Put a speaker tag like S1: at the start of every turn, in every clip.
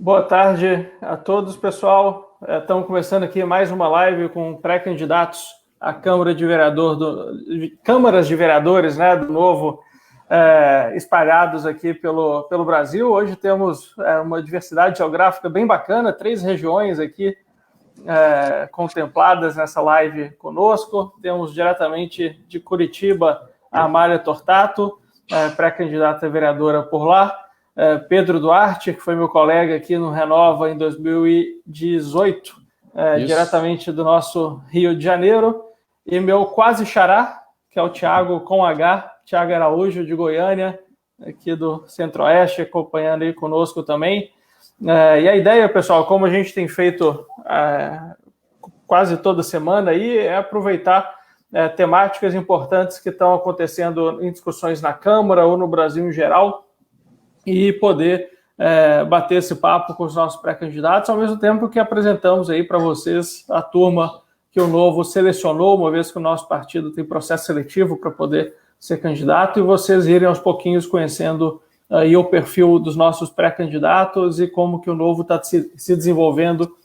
S1: Boa tarde a todos, pessoal. Estamos começando aqui mais uma live com pré-candidatos à Câmaras de Vereadores, né, do Novo, espalhados aqui pelo Brasil. Hoje temos uma diversidade geográfica bem bacana, 3 regiões aqui contempladas nessa live conosco. Temos diretamente de Curitiba a Amália Tortato, pré-candidata a vereadora por lá. Pedro Duarte, que foi meu colega aqui no Renova em 2018, diretamente do nosso Rio de Janeiro, e meu quase xará, que é o Thiago com H, Thiago Araújo, de Goiânia, aqui do Centro-Oeste, acompanhando aí conosco também. E a ideia, pessoal, como a gente tem feito quase toda semana aí, é aproveitar temáticas importantes que estão acontecendo em discussões na Câmara ou no Brasil em geral, e poder bater esse papo com os nossos pré-candidatos, ao mesmo tempo que apresentamos aí para vocês a turma que o Novo selecionou, uma vez que o nosso partido tem processo seletivo para poder ser candidato, e vocês irem aos pouquinhos conhecendo aí o perfil dos nossos pré-candidatos e como que o Novo está se desenvolvendo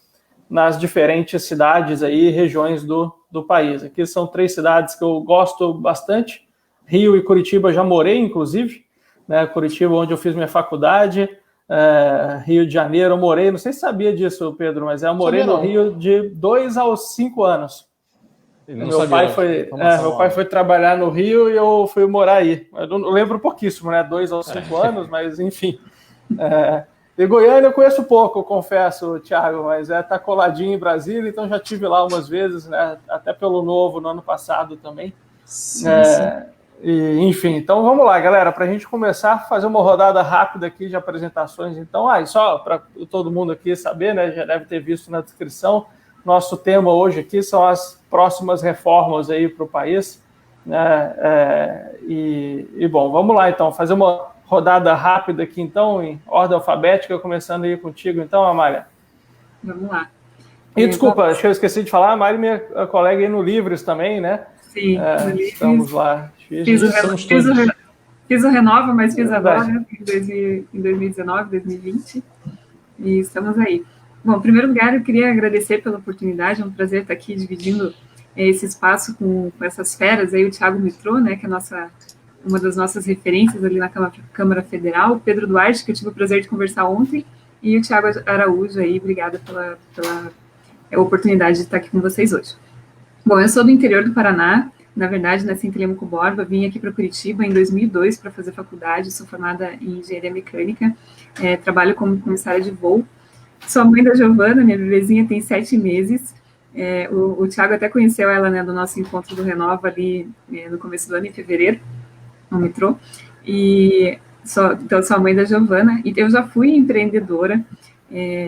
S1: nas diferentes cidades aí, regiões do país. Aqui são 3 cidades que eu gosto bastante, Rio e Curitiba já morei, inclusive, né, Curitiba, onde eu fiz minha faculdade, Rio de Janeiro, eu morei, não sei se sabia disso, Pedro, mas eu morei no Rio de 2 aos 5 anos. Meu pai foi trabalhar no Rio e eu fui morar aí. Eu não lembro pouquíssimo, né, 2 aos 5 anos, mas enfim. De Goiânia eu conheço pouco, confesso, Thiago, mas tá coladinho em Brasília, então já estive lá umas vezes, né, até pelo Novo no ano passado também. Sim. Enfim, então vamos lá, galera, para a gente começar a fazer uma rodada rápida aqui de apresentações. Então, só para todo mundo aqui saber, né, já deve ter visto na descrição, nosso tema hoje aqui são as próximas reformas aí para o país, né, bom, vamos lá então, fazer uma rodada rápida aqui então, em ordem alfabética, começando aí contigo então, Amália.
S2: Vamos lá.
S1: E desculpa, acho que eu esqueci de falar, a Amália é minha colega aí no Livres também, né?
S2: Sim,
S1: estamos lá.
S2: Fiz o Renova, mas fiz agora, em 2019, 2020, e estamos aí. Bom, em primeiro lugar, eu queria agradecer pela oportunidade, é um prazer estar aqui dividindo esse espaço com essas feras, aí o Thiago Mitrô, né, que é uma das nossas referências ali na Câmara Federal, o Pedro Duarte, que eu tive o prazer de conversar ontem, e o Thiago Araújo aí, obrigada pela oportunidade de estar aqui com vocês hoje. Bom, eu sou do interior do Paraná, na verdade, nasci em Telemaco Borba, vim aqui para Curitiba em 2002 para fazer faculdade, sou formada em engenharia mecânica, trabalho como comissária de voo. Sou a mãe da Giovana, minha bebezinha tem 7 meses. O Thiago até conheceu ela, né, do nosso encontro do Renova ali no começo do ano, em fevereiro, no metrô. Então, sou a mãe da Giovana, e eu já fui empreendedora,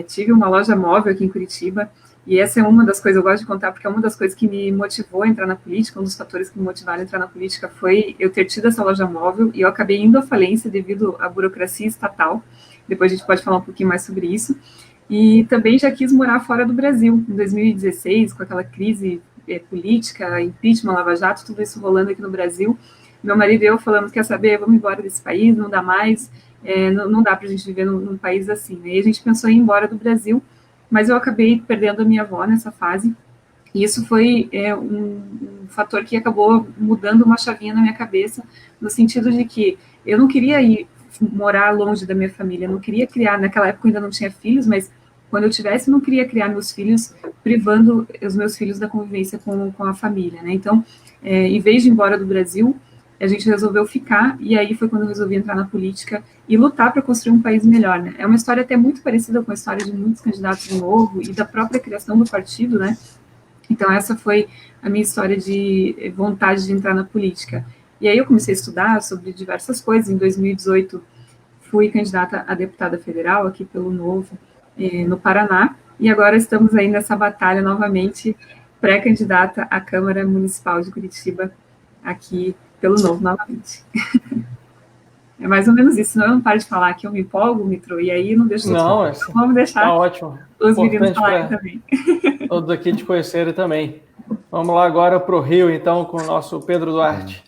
S2: tive uma loja móvel aqui em Curitiba. E essa é uma das coisas, eu gosto de contar, porque é uma das coisas que me motivou a entrar na política, um dos fatores que me motivaram a entrar na política foi eu ter tido essa loja móvel, e eu acabei indo à falência devido à burocracia estatal. Depois a gente pode falar um pouquinho mais sobre isso. E também já quis morar fora do Brasil, em 2016, com aquela crise política, impeachment, Lava Jato, tudo isso rolando aqui no Brasil. Meu marido e eu falamos, quer saber, vamos embora desse país, não dá mais, não dá para a gente viver num país assim, né? E a gente pensou em ir embora do Brasil, mas eu acabei perdendo a minha avó nessa fase, e isso foi um fator que acabou mudando uma chavinha na minha cabeça, no sentido de que eu não queria ir morar longe da minha família, eu não queria criar, naquela época eu ainda não tinha filhos, mas quando eu tivesse, eu não queria criar meus filhos, privando os meus filhos da convivência com a família, né? Então, em vez de ir embora do Brasil, a gente resolveu ficar, e aí foi quando eu resolvi entrar na política e lutar para construir um país melhor, né? É uma história até muito parecida com a história de muitos candidatos do Novo e da própria criação do partido, né? Então, essa foi a minha história de vontade de entrar na política. E aí eu comecei a estudar sobre diversas coisas. Em 2018, fui candidata a deputada federal aqui pelo Novo, no Paraná, e agora estamos aí nessa batalha novamente, pré-candidata à Câmara Municipal de Curitiba, aqui pelo Novo novamente. É mais ou menos isso, senão eu não paro de falar que eu me empolgo, Mitrô, e aí não deixo...
S1: Não,
S2: então vamos deixar
S1: tá ótimo.
S2: Os meninos falarem também.
S1: Todos aqui te conhecerem também. Vamos lá agora para o Rio, então, com o nosso Pedro Duarte.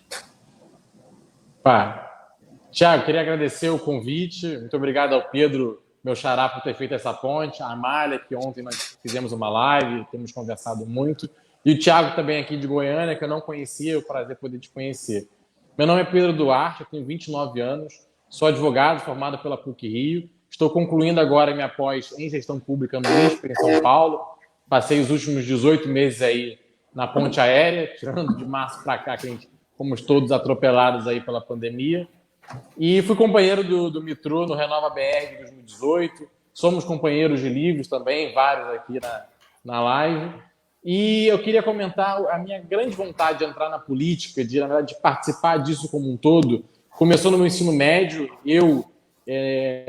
S3: Tiago, queria agradecer o convite, muito obrigado ao Pedro meu xará por ter feito essa ponte, a Amália, que ontem nós fizemos uma live, temos conversado muito, e o Thiago também aqui de Goiânia, que eu não conhecia, é um prazer poder te conhecer. Meu nome é Pedro Duarte, eu tenho 29 anos, sou advogado formado pela PUC-Rio, estou concluindo agora minha pós em gestão pública no INSPER, em São Paulo, passei os últimos 18 meses aí na ponte aérea, tirando de março para cá, que a gente fomos todos atropelados aí pela pandemia, e fui companheiro do metrô no Renova BR de 2018, somos companheiros de livros também, vários aqui na live. E eu queria comentar a minha grande vontade de entrar na política, na verdade, de participar disso como um todo. Começou no meu ensino médio. Eu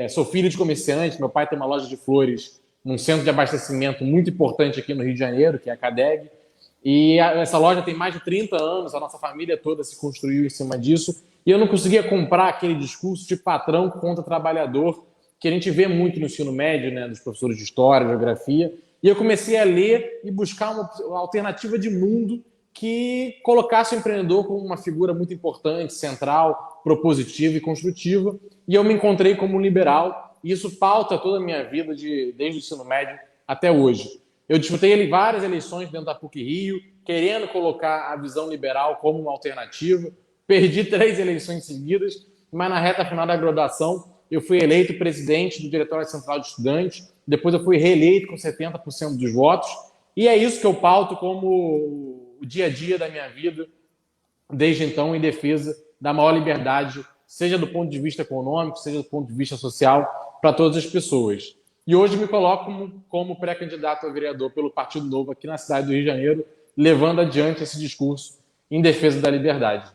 S3: sou filho de comerciante. Meu pai tem uma loja de flores num centro de abastecimento muito importante aqui no Rio de Janeiro, que é a CADEG. E essa loja tem mais de 30 anos. A nossa família toda se construiu em cima disso. E eu não conseguia comprar aquele discurso de patrão contra trabalhador que a gente vê muito no ensino médio, né, dos professores de história, geografia. E eu comecei a ler e buscar uma alternativa de mundo que colocasse o empreendedor como uma figura muito importante, central, propositiva e construtiva. E eu me encontrei como um liberal, e isso pauta toda a minha vida desde o ensino médio até hoje. Eu disputei várias eleições dentro da PUC-Rio, querendo colocar a visão liberal como uma alternativa. Perdi 3 eleições seguidas, mas na reta final da graduação eu fui eleito presidente do Diretório Central de Estudantes. Depois eu fui reeleito com 70% dos votos. E é isso que eu pauto como o dia a dia da minha vida, desde então, em defesa da maior liberdade, seja do ponto de vista econômico, seja do ponto de vista social, para todas as pessoas. E hoje me coloco como pré-candidato a vereador pelo Partido Novo aqui na cidade do Rio de Janeiro, levando adiante esse discurso em defesa da liberdade.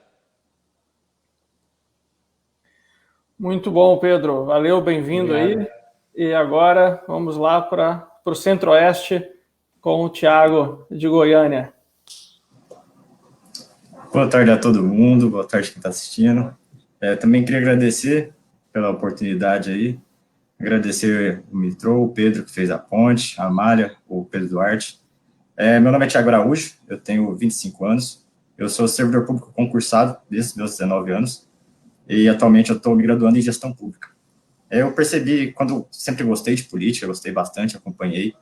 S1: Muito bom, Pedro. Valeu, bem-vindo aí. E agora vamos lá para o Centro-Oeste com o Thiago de Goiânia.
S4: Boa tarde a todo mundo, boa tarde quem está assistindo. Também queria agradecer pela oportunidade aí, agradecer o Mitrô, o Pedro que fez a ponte, a Amália, o Pedro Duarte. Meu nome é Thiago Araújo, eu tenho 25 anos, eu sou servidor público concursado desde meus 19 anos e atualmente eu estou me graduando em gestão pública. Eu percebi, quando sempre gostei de política, gostei bastante, acompanhei,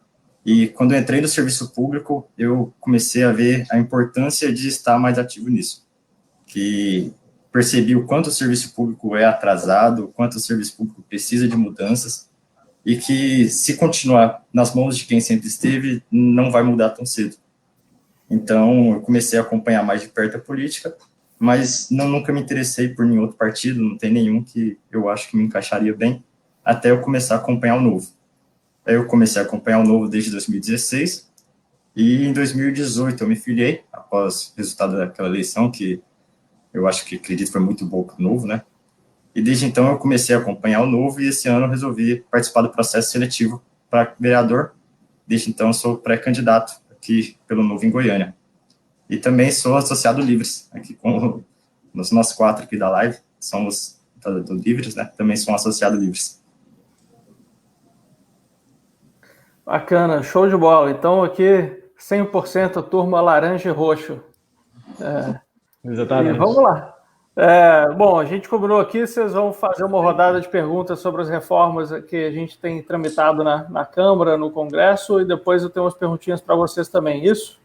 S4: e quando eu entrei no serviço público, eu comecei a ver a importância de estar mais ativo nisso, que percebi o quanto o serviço público é atrasado, o quanto o serviço público precisa de mudanças, e que se continuar nas mãos de quem sempre esteve, não vai mudar tão cedo. Então, eu comecei a acompanhar mais de perto a política, mas nunca me interessei por nenhum outro partido, não tem nenhum que eu acho que me encaixaria bem, até eu começar a acompanhar o Novo. Aí eu comecei a acompanhar o Novo desde 2016, e em 2018 eu me filiei, após o resultado daquela eleição, que eu acredito foi muito boa para o Novo, né? E desde então eu comecei a acompanhar o Novo, e esse ano eu resolvi participar do processo seletivo para vereador. Desde então eu sou pré-candidato aqui pelo Novo em Goiânia. E também sou associado Livres, aqui com nós 4 aqui da live, somos do Livres, né? Também sou um associado Livres.
S1: Bacana, show de bola. Então aqui 100% turma laranja e roxo.
S3: Exatamente.
S1: E vamos lá. Bom, a gente combinou aqui, vocês vão fazer uma rodada de perguntas sobre as reformas que a gente tem tramitado na Câmara, no Congresso, e depois eu tenho umas perguntinhas para vocês também, isso?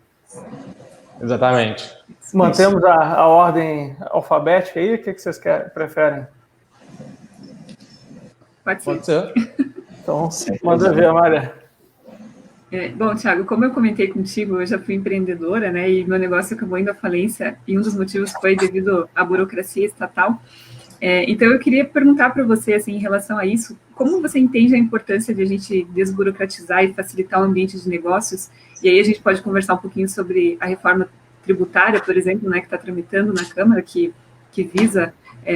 S3: Exatamente.
S1: Mantemos a ordem alfabética aí? O que vocês preferem?
S2: Pode ser.
S1: Então, manda ver, Amália.
S2: Bom, Thiago, como eu comentei contigo, eu já fui empreendedora, né, e meu negócio acabou indo à falência, e um dos motivos foi devido à burocracia estatal. Então, eu queria perguntar para você, assim, em relação a isso, como você entende a importância de a gente desburocratizar e facilitar o ambiente de negócios? E aí a gente pode conversar um pouquinho sobre a reforma tributária, por exemplo, né, que está tramitando na Câmara, que visa,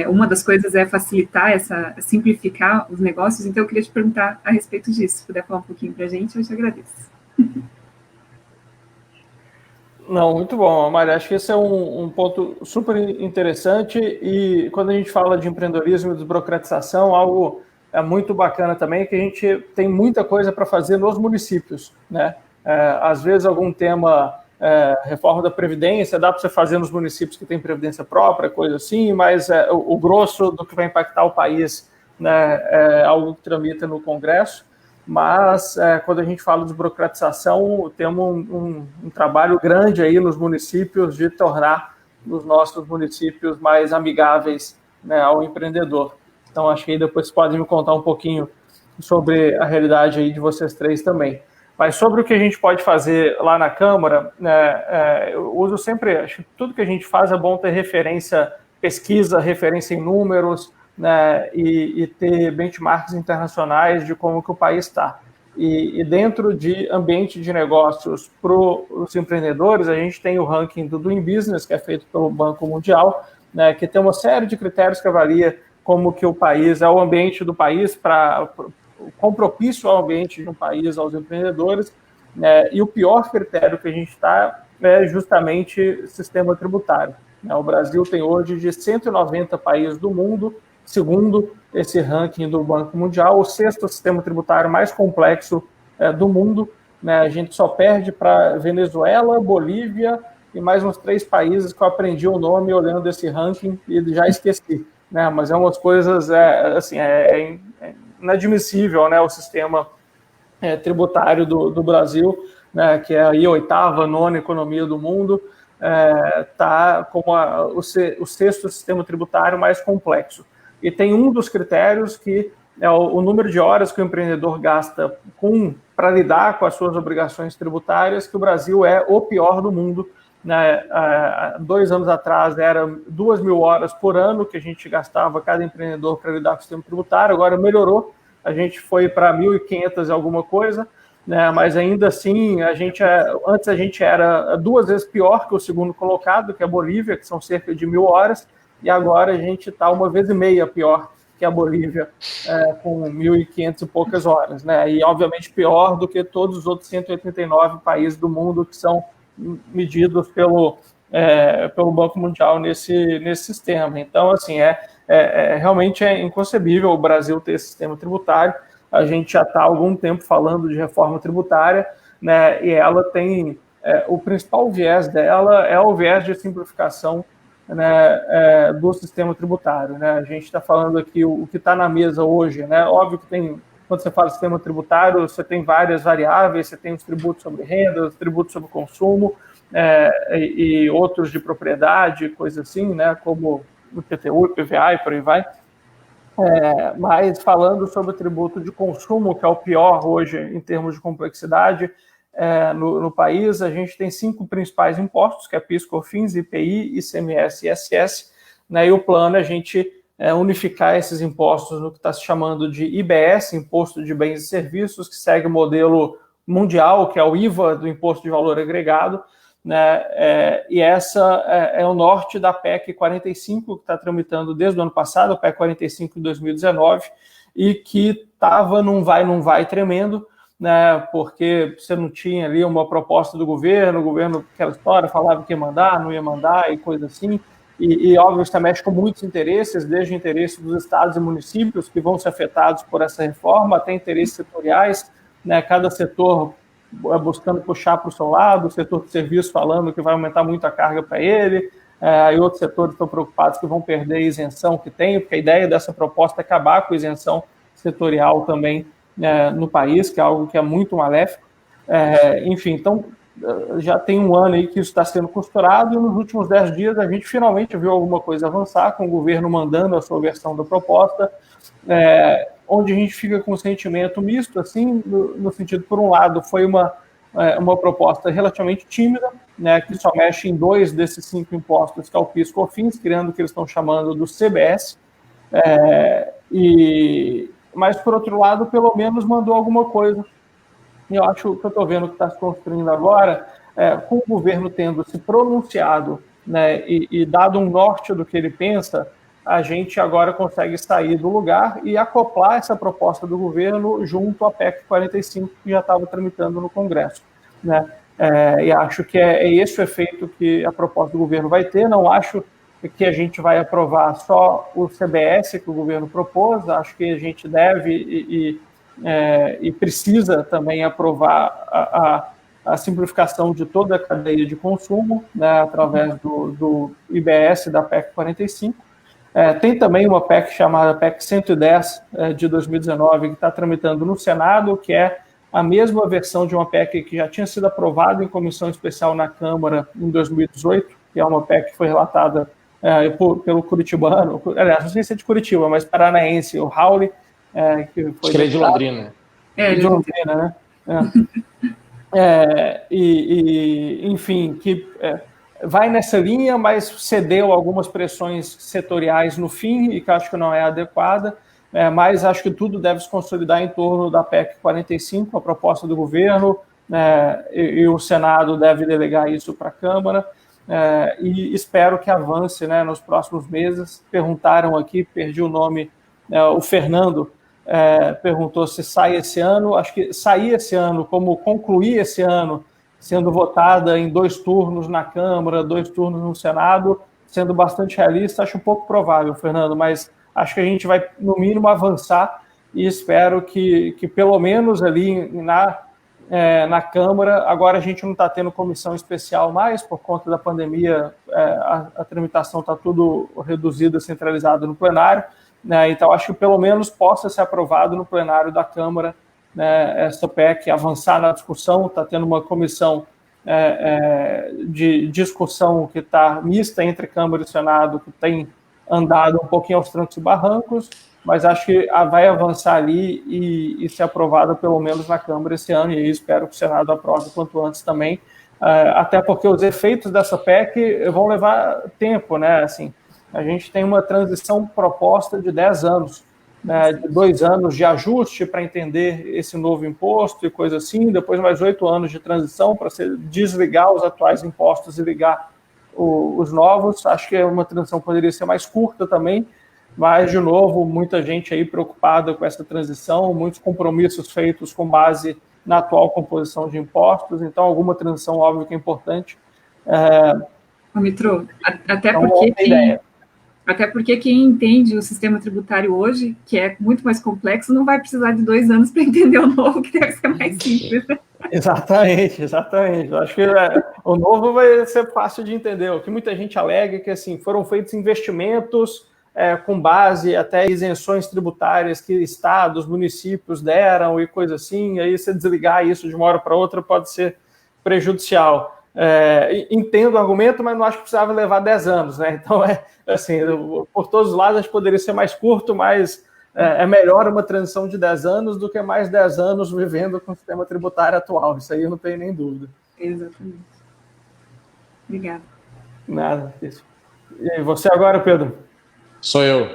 S2: uma das coisas é facilitar, simplificar os negócios. Então, eu queria te perguntar a respeito disso. Se puder falar um pouquinho para a gente, eu te agradeço.
S1: Não, muito bom, Amália. Acho que esse é um ponto super interessante, e quando a gente fala de empreendedorismo e desburocratização, algo muito bacana também, que a gente tem muita coisa para fazer nos municípios, né? Às vezes algum tema, reforma da Previdência, dá para você fazer nos municípios que tem Previdência própria, coisa assim, mas o grosso do que vai impactar o país né, é algo que tramita no Congresso, mas quando a gente fala de burocratização, temos um trabalho grande aí nos municípios de tornar os nossos municípios mais amigáveis, né, ao empreendedor. Então, acho que aí depois podem me contar um pouquinho sobre a realidade aí de vocês três também. Mas sobre o que a gente pode fazer lá na Câmara, né, eu uso sempre, acho que tudo que a gente faz é bom ter referência, pesquisa, referência em números, né, e ter benchmarks internacionais de como que o país está. E dentro de ambiente de negócios para os empreendedores, a gente tem o ranking do Doing Business, que é feito pelo Banco Mundial, né, que tem uma série de critérios que avalia como que o país, é o ambiente do país, quão propício ao ambiente de um país aos empreendedores, né, e o pior critério que a gente está é justamente sistema tributário. Né. O Brasil tem hoje de 190 países do mundo, segundo esse ranking do Banco Mundial, o sexto sistema tributário mais complexo do mundo, né. A gente só perde para Venezuela, Bolívia e mais uns 3 países que eu aprendi o nome olhando esse ranking e já esqueci, né. Mas é umas coisas, assim, inadmissível, né, o sistema tributário do Brasil, né, que é aí a 8ª, 9ª economia do mundo, está como o sexto sistema tributário mais complexo. E tem um dos critérios que é o número de horas que o empreendedor gasta para lidar com as suas obrigações tributárias, que o Brasil é o pior do mundo. Né? 2 anos atrás era 2.000 horas por ano que a gente gastava, cada empreendedor, para lidar com o sistema tributário, agora melhorou, a gente foi para 1.500 e alguma coisa, né? Mas ainda assim, antes a gente era 2 vezes pior que o segundo colocado, que é a Bolívia, que são cerca de 1.000 horas, e agora a gente está 1,5 vezes pior que a Bolívia, com 1.500 e poucas horas, né? E obviamente pior do que todos os outros 189 países do mundo que são medidos pelo Banco Mundial nesse sistema. Então, assim, realmente é inconcebível o Brasil ter esse sistema tributário. A gente já está há algum tempo falando de reforma tributária, né, e ela tem, o principal viés dela é o viés de simplificação, né, do sistema tributário. Né? A gente está falando aqui o que está na mesa hoje, né? Óbvio que quando você fala de sistema tributário, você tem várias variáveis, você tem os tributos sobre renda, os tributos sobre consumo, e outros de propriedade, coisa assim, né, como o IPTU, IPVA e por aí vai. Mas falando sobre o tributo de consumo, que é o pior hoje em termos de complexidade no país, a gente tem 5 principais impostos, que é PIS, COFINS, IPI, ICMS e ISS, né, e o plano é a gente unificar esses impostos no que está se chamando de IBS, Imposto de Bens e Serviços, que segue o modelo mundial, que é o IVA, do Imposto de Valor Agregado, né? E essa é o norte da PEC 45, que está tramitando desde o ano passado, a PEC 45 de 2019, e que estava num vai tremendo, né? Porque você não tinha ali uma proposta do governo, o governo, aquela história, falava que ia mandar, não ia mandar e coisa assim, e óbvio, você mexe com muitos interesses, desde o interesse dos estados e municípios que vão ser afetados por essa reforma, até interesses setoriais, né? Cada setor buscando puxar para o seu lado, o setor de serviço falando que vai aumentar muito a carga para ele, e outros setores estão preocupados que vão perder a isenção que tem, porque a ideia dessa proposta é acabar com a isenção setorial também no país, que é algo que é muito maléfico. Enfim, então já tem um ano aí que isso está sendo costurado, e nos últimos 10 dias a gente finalmente viu alguma coisa avançar, com o governo mandando a sua versão da proposta, onde a gente fica com um sentimento misto, assim, no sentido, por um lado, foi uma proposta relativamente tímida, né, que só mexe em 2 desses 5 impostos, que é o PIS e COFINS, criando o que eles estão chamando do CBS, mas, por outro lado, pelo menos mandou alguma coisa. E eu acho que eu estou vendo que está se construindo agora, com o governo tendo se pronunciado, né, e dado um norte do que ele pensa, a gente agora consegue sair do lugar e acoplar essa proposta do governo junto à PEC 45, que já estava tramitando no Congresso, né? E acho que é esse o efeito que a proposta do governo vai ter. Não acho que a gente vai aprovar só o CBS que o governo propôs, acho que a gente deve e precisa também aprovar a simplificação de toda a cadeia de consumo, né, através do IBS da PEC 45. Tem também uma PEC chamada PEC 110 de 2019, que está tramitando no Senado, que é a mesma versão de uma PEC que já tinha sido aprovada em comissão especial na Câmara em 2018, que é uma PEC que foi relatada pelo curitibano, aliás, não sei se é de Curitiba, mas paranaense, o Rauli, que foi...
S3: Acho que ele é de Londrina.
S1: De Londrina, né? Enfim, que vai nessa linha, mas cedeu algumas pressões setoriais no fim, e que acho que não é adequada, mas acho que tudo deve se consolidar em torno da PEC 45, a proposta do governo, e o Senado deve delegar isso para a Câmara, e espero que avance, né, nos próximos meses. Perguntaram aqui, perdi o nome, o Fernando perguntou se sai esse ano. Acho que sair esse ano, como concluir esse ano, sendo votada em 2 turnos na Câmara, 2 turnos no Senado, sendo bastante realista, acho um pouco provável, Fernando, mas acho que a gente vai, no mínimo, avançar, e espero que pelo menos ali na Câmara, agora a gente não está tendo comissão especial mais, por conta da pandemia, a tramitação está tudo reduzida, centralizada no plenário, né? Então acho que pelo menos possa ser aprovado no plenário da Câmara, né, essa PEC, avançar na discussão. Está tendo uma comissão de discussão que está mista entre Câmara e Senado, que tem andado um pouquinho aos trancos e barrancos, mas acho que vai avançar ali e ser aprovada pelo menos na Câmara esse ano, e aí espero que o Senado aprove quanto antes também, até porque os efeitos dessa PEC vão levar tempo, né? Assim, a gente tem uma transição proposta de 10 anos, né, de 2 anos de ajuste para entender esse novo imposto e coisa assim, depois mais 8 anos de transição para desligar os atuais impostos e ligar os novos. Acho que uma transição poderia ser mais curta também, mas, de novo, muita gente aí preocupada com essa transição, muitos compromissos feitos com base na atual composição de impostos, então alguma transição, óbvio, que é importante.
S2: Mitro, até porque quem entende o sistema tributário hoje, que é muito mais complexo, não vai precisar de 2 anos para entender o novo, que deve ser mais simples.
S1: Exatamente. Acho que o novo vai ser fácil de entender. O que muita gente alega é que, assim, foram feitos investimentos com base até isenções tributárias que estados, municípios deram e coisa assim, e aí você desligar isso de uma hora para outra pode ser prejudicial. Entendo o argumento, mas não acho que precisava levar 10 anos, né? Então, assim, por todos os lados, acho que poderia ser mais curto, mas é melhor uma transição de 10 anos do que mais 10 anos vivendo com o sistema tributário atual. Isso aí eu não tenho nem dúvida.
S2: Exatamente. Obrigada.
S1: Nada. Isso. E você agora, Pedro?
S3: Sou eu.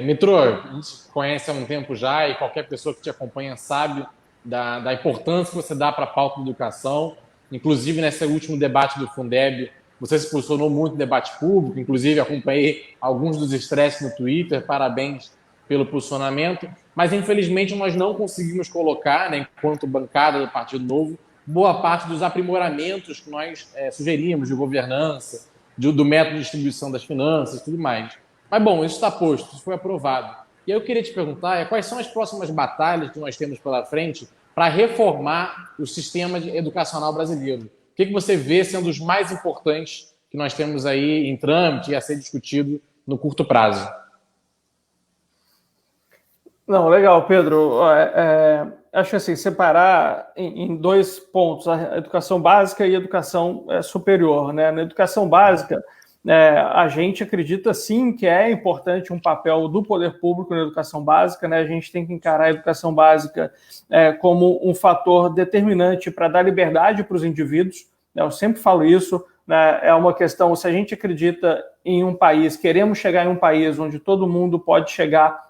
S3: Mitro, a gente conhece há um tempo já, e qualquer pessoa que te acompanha sabe da importância que você dá para a pauta da educação. Inclusive, nesse último debate do Fundeb, você se posicionou muito no debate público, inclusive acompanhei alguns dos estresses no Twitter, parabéns pelo posicionamento, mas infelizmente nós não conseguimos colocar, né, enquanto bancada do Partido Novo, boa parte dos aprimoramentos que nós sugerimos de governança, do método de distribuição das finanças e tudo mais. Mas, bom, isso está posto, isso foi aprovado. E aí eu queria te perguntar quais são as próximas batalhas que nós temos pela frente para reformar o sistema educacional brasileiro. O que você vê sendo os mais importantes que nós temos aí em trâmite e a ser discutido no curto prazo?
S1: Não, legal, Pedro. Acho que assim, separar em 2 pontos, a educação básica e a educação superior, né? Na educação básica, a gente acredita sim que é importante um papel do poder público na educação básica, né? A gente tem que encarar a educação básica como um fator determinante para dar liberdade para os indivíduos, né? Eu sempre falo isso, né? É uma questão, se a gente acredita em um país, queremos chegar em um país onde todo mundo pode chegar,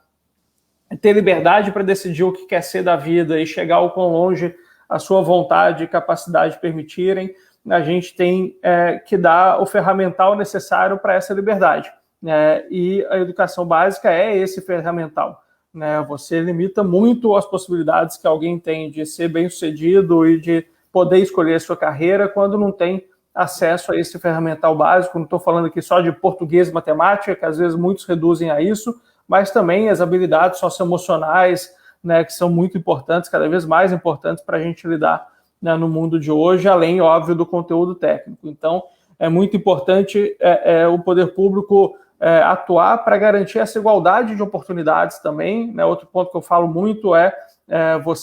S1: ter liberdade para decidir o que quer ser da vida e chegar ao quão longe a sua vontade e capacidade permitirem, a gente tem que dar o ferramental necessário para essa liberdade, né? E a educação básica é esse ferramental, né? Você limita muito as possibilidades que alguém tem de ser bem-sucedido e de poder escolher a sua carreira quando não tem acesso a esse ferramental básico. Não estou falando aqui só de português e matemática, que às vezes muitos reduzem a isso, mas também as habilidades socioemocionais, né, que são muito importantes, cada vez mais importantes para a gente lidar, né, no mundo de hoje, além, óbvio, do conteúdo técnico. Então, é muito importante o poder público atuar para garantir essa igualdade de oportunidades também, né? Outro ponto que eu falo muito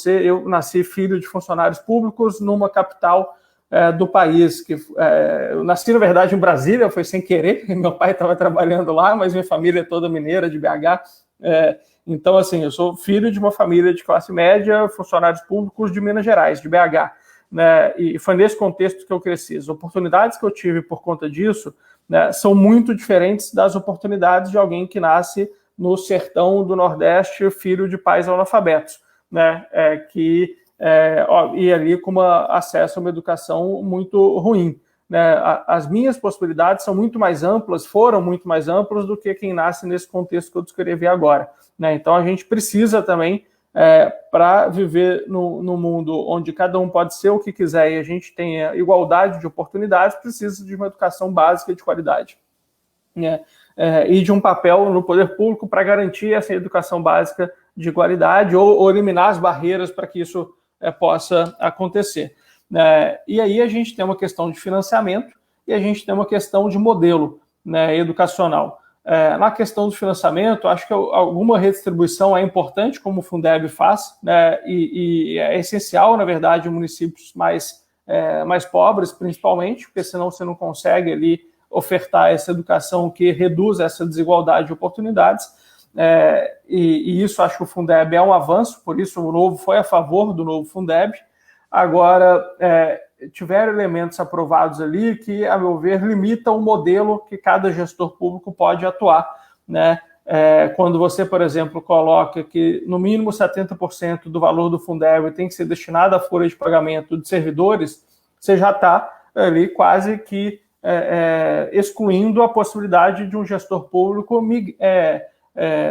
S1: eu nasci filho de funcionários públicos numa capital do país, eu nasci, na verdade, em Brasília, foi sem querer, meu pai estava trabalhando lá, mas minha família é toda mineira, de BH, então, assim, eu sou filho de uma família de classe média, funcionários públicos de Minas Gerais, de BH, né? E foi nesse contexto que eu cresci. As oportunidades que eu tive por conta disso, né, são muito diferentes das oportunidades de alguém que nasce no sertão do Nordeste, filho de pais analfabetos, né, e ali com acesso a uma educação muito ruim, né? As minhas possibilidades são muito mais amplas, foram muito mais amplas do que quem nasce nesse contexto que eu descrevi agora, né? Então a gente precisa também, para viver no mundo onde cada um pode ser o que quiser e a gente tenha igualdade de oportunidades, precisa de uma educação básica de qualidade, né? E de um papel no poder público para garantir essa educação básica de qualidade ou eliminar as barreiras para que isso possa acontecer. E aí a gente tem uma questão de financiamento e a gente tem uma questão de modelo, né, educacional. Na questão do financiamento, acho que alguma redistribuição é importante, como o Fundeb faz, né, e é essencial, na verdade, em municípios mais pobres, principalmente, porque senão você não consegue ali ofertar essa educação que reduz essa desigualdade de oportunidades. E isso acho que o Fundeb é um avanço, por isso o Novo foi a favor do novo Fundeb. Agora, tiveram elementos aprovados ali que, a meu ver, limitam o modelo que cada gestor público pode atuar, né? Quando você, por exemplo, coloca que no mínimo 70% do valor do Fundeb tem que ser destinado à folha de pagamento de servidores, você já está ali quase que excluindo a possibilidade de um gestor público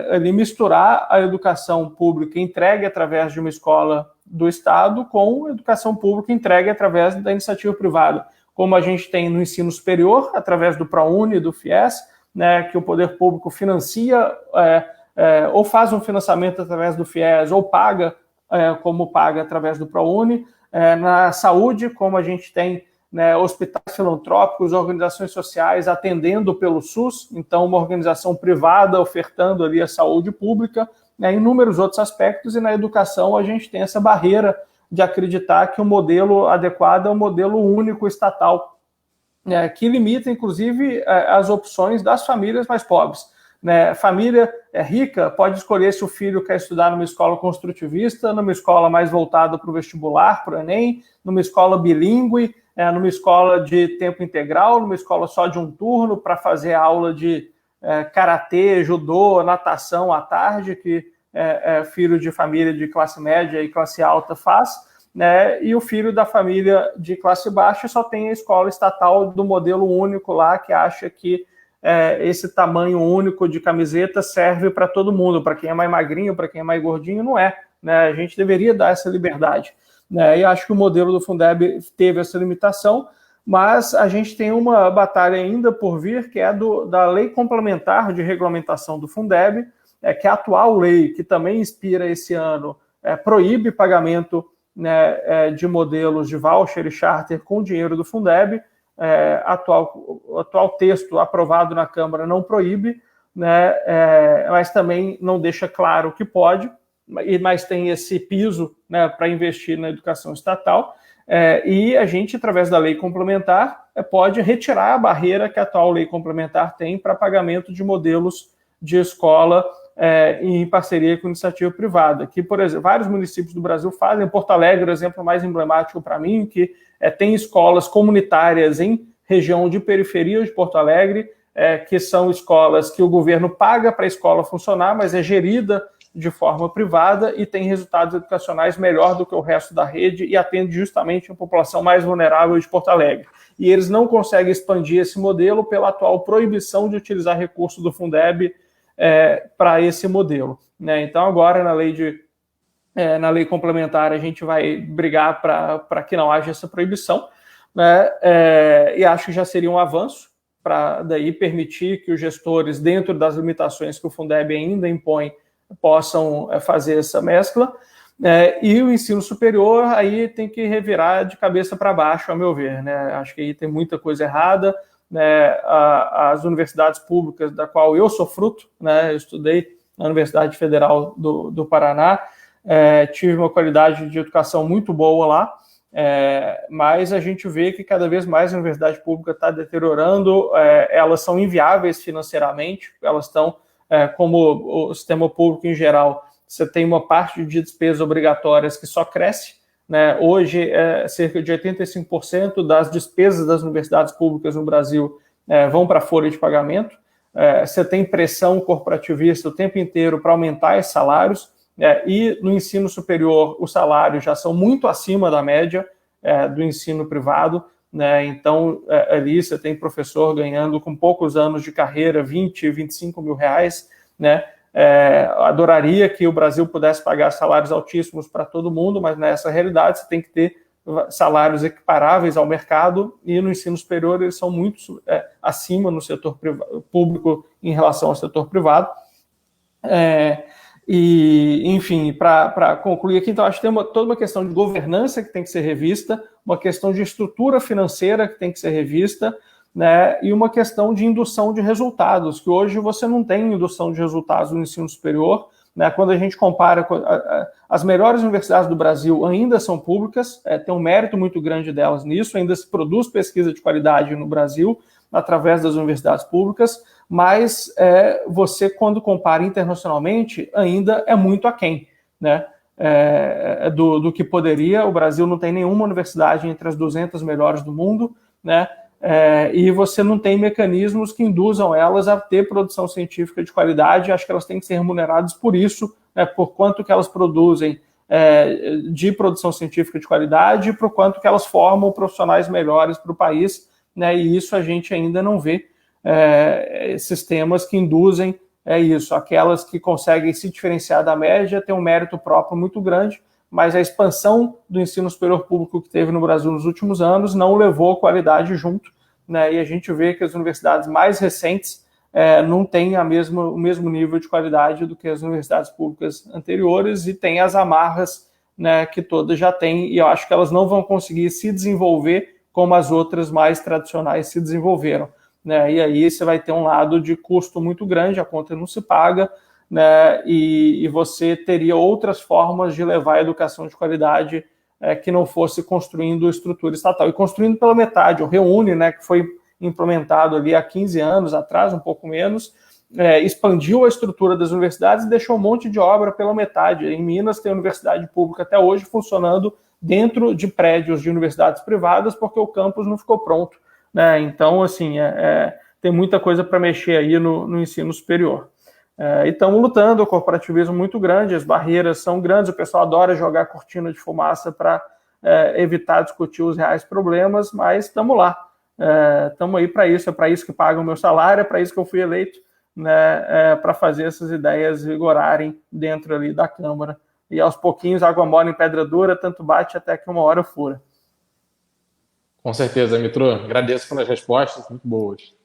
S1: ali misturar a educação pública entregue através de uma escola do Estado com a educação pública entregue através da iniciativa privada, como a gente tem no ensino superior, através do ProUni e do FIES, né, que o poder público financia, ou faz um financiamento através do FIES, ou paga, como paga através do ProUni. Na saúde, como a gente tem, né, hospitais filantrópicos, organizações sociais atendendo pelo SUS, então uma organização privada ofertando ali a saúde pública, né, em inúmeros outros aspectos, e na educação a gente tem essa barreira de acreditar que o modelo adequado é um modelo único estatal, né, que limita, inclusive, as opções das famílias mais pobres, né? Família rica pode escolher se o filho quer estudar numa escola construtivista, numa escola mais voltada para o vestibular, para o Enem, numa escola bilíngue, numa escola de tempo integral, numa escola só de um turno para fazer aula de karatê, judô, natação à tarde, que filho de família de classe média e classe alta faz, né? E o filho da família de classe baixa só tem a escola estatal do modelo único lá, que acha que esse tamanho único de camiseta serve para todo mundo, para quem é mais magrinho, para quem é mais gordinho, não é, né? A gente deveria dar essa liberdade, né? E acho que o modelo do Fundeb teve essa limitação, mas a gente tem uma batalha ainda por vir, que é da lei complementar de regulamentação do Fundeb, que a atual lei, que também expira esse ano, proíbe pagamento, né, de modelos de voucher e charter com dinheiro do Fundeb. O atual texto aprovado na Câmara não proíbe, né, mas também não deixa claro que pode, mas tem esse piso, né, para investir na educação estatal, e a gente, através da lei complementar, pode retirar a barreira que a atual lei complementar tem para pagamento de modelos de escola em parceria com iniciativa privada, que, por exemplo, vários municípios do Brasil fazem. Porto Alegre, o exemplo mais emblemático para mim, que tem escolas comunitárias em região de periferia de Porto Alegre, que são escolas que o governo paga para a escola funcionar, mas é gerida de forma privada e tem resultados educacionais melhor do que o resto da rede e atende justamente a população mais vulnerável de Porto Alegre. E eles não conseguem expandir esse modelo pela atual proibição de utilizar recursos do Fundeb para esse modelo, né? Então, agora, na lei complementar, a gente vai brigar para que não haja essa proibição, né? E acho que já seria um avanço para daí permitir que os gestores, dentro das limitações que o Fundeb ainda impõe, possam fazer essa mescla. E o ensino superior aí tem que revirar de cabeça para baixo, a meu ver, né? Acho que aí tem muita coisa errada, né, as universidades públicas, da qual eu sou fruto, né, eu estudei na Universidade Federal do Paraná, tive uma qualidade de educação muito boa lá, mas a gente vê que cada vez mais a universidade pública está deteriorando, elas são inviáveis financeiramente, elas estão, como o sistema público em geral, você tem uma parte de despesas obrigatórias que só cresce, né? Hoje, cerca de 85% das despesas das universidades públicas no Brasil vão para a folha de pagamento, você tem pressão corporativista o tempo inteiro para aumentar esses salários, e no ensino superior os salários já são muito acima da média do ensino privado, né? Então ali você tem professor ganhando com poucos anos de carreira 20, 25 mil reais, né? Adoraria que o Brasil pudesse pagar salários altíssimos para todo mundo, mas nessa realidade você tem que ter salários equiparáveis ao mercado, e no ensino superior eles são muito acima no setor público em relação ao setor privado. E, enfim, para concluir aqui, então, acho que tem toda uma questão de governança que tem que ser revista, uma questão de estrutura financeira que tem que ser revista, né, e uma questão de indução de resultados, que hoje você não tem indução de resultados no ensino superior, né? Quando a gente compara, as melhores universidades do Brasil ainda são públicas, tem um mérito muito grande delas nisso, ainda se produz pesquisa de qualidade no Brasil, através das universidades públicas, mas você, quando compara internacionalmente, ainda é muito aquém, né, do que poderia. O Brasil não tem nenhuma universidade entre as 200 melhores do mundo, né, e você não tem mecanismos que induzam elas a ter produção científica de qualidade. Acho que elas têm que ser remuneradas por isso, né, por quanto que elas produzem de produção científica de qualidade, e por quanto que elas formam profissionais melhores para o país, né, e isso a gente ainda não vê sistemas que induzem isso. Aquelas que conseguem se diferenciar da média têm um mérito próprio muito grande, mas a expansão do ensino superior público que teve no Brasil nos últimos anos não levou a qualidade junto, né, e a gente vê que as universidades mais recentes não têm o mesmo nível de qualidade do que as universidades públicas anteriores, e tem as amarras, né, que todas já têm, e eu acho que elas não vão conseguir se desenvolver como as outras mais tradicionais se desenvolveram, né? E aí você vai ter um lado de custo muito grande, a conta não se paga, né? E você teria outras formas de levar a educação de qualidade que não fosse construindo estrutura estatal. E construindo pela metade, o Reúne, né, que foi implementado ali há 15 anos atrás, um pouco menos, expandiu a estrutura das universidades e deixou um monte de obra pela metade. Em Minas tem universidade pública até hoje funcionando dentro de prédios de universidades privadas, porque o campus não ficou pronto, né? Então, assim, tem muita coisa para mexer aí no ensino superior. E estamos lutando, o corporativismo muito grande, as barreiras são grandes, o pessoal adora jogar cortina de fumaça para evitar discutir os reais problemas, mas estamos lá, estamos aí para isso, é para isso que pagam o meu salário, é para isso que eu fui eleito, né, para fazer essas ideias vigorarem dentro ali da Câmara. E aos pouquinhos, água mole em pedra dura, tanto bate até que uma hora fura.
S3: Com certeza, Mitro. Agradeço pelas respostas, muito boas.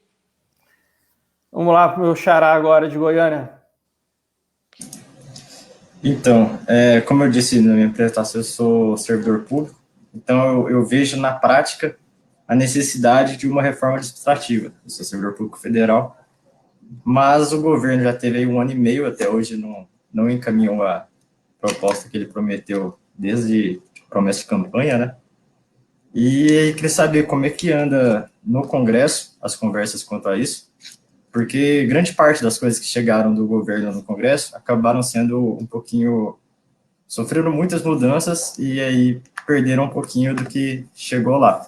S1: Vamos lá para o meu xará agora de Goiânia.
S4: Então, como eu disse na minha apresentação, eu sou servidor público, então eu vejo na prática a necessidade de uma reforma administrativa. Eu sou servidor público federal, mas o governo já teve aí 1 ano e meio, até hoje não encaminhou a proposta que ele prometeu desde promessa de campanha, né? E queria saber como é que anda no Congresso as conversas quanto a isso, porque grande parte das coisas que chegaram do governo no Congresso acabaram sendo um pouquinho, sofreram muitas mudanças e aí perderam um pouquinho do que chegou lá.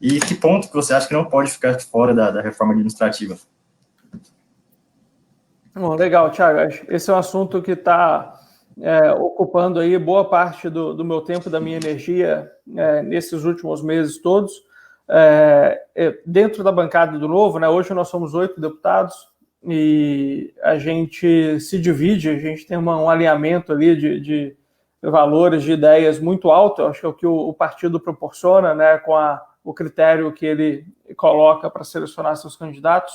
S4: E que ponto que você acha que não pode ficar fora da reforma administrativa?
S1: Bom, legal, Thiago. Esse é um assunto que está ocupando aí boa parte do meu tempo, da minha energia nesses últimos meses todos. Dentro da bancada do Novo, né, hoje nós somos 8 deputados e a gente se divide, a gente tem um alinhamento ali de valores, de ideias muito alto. Acho que é o que o partido proporciona, né, com o critério que ele coloca para selecionar seus candidatos.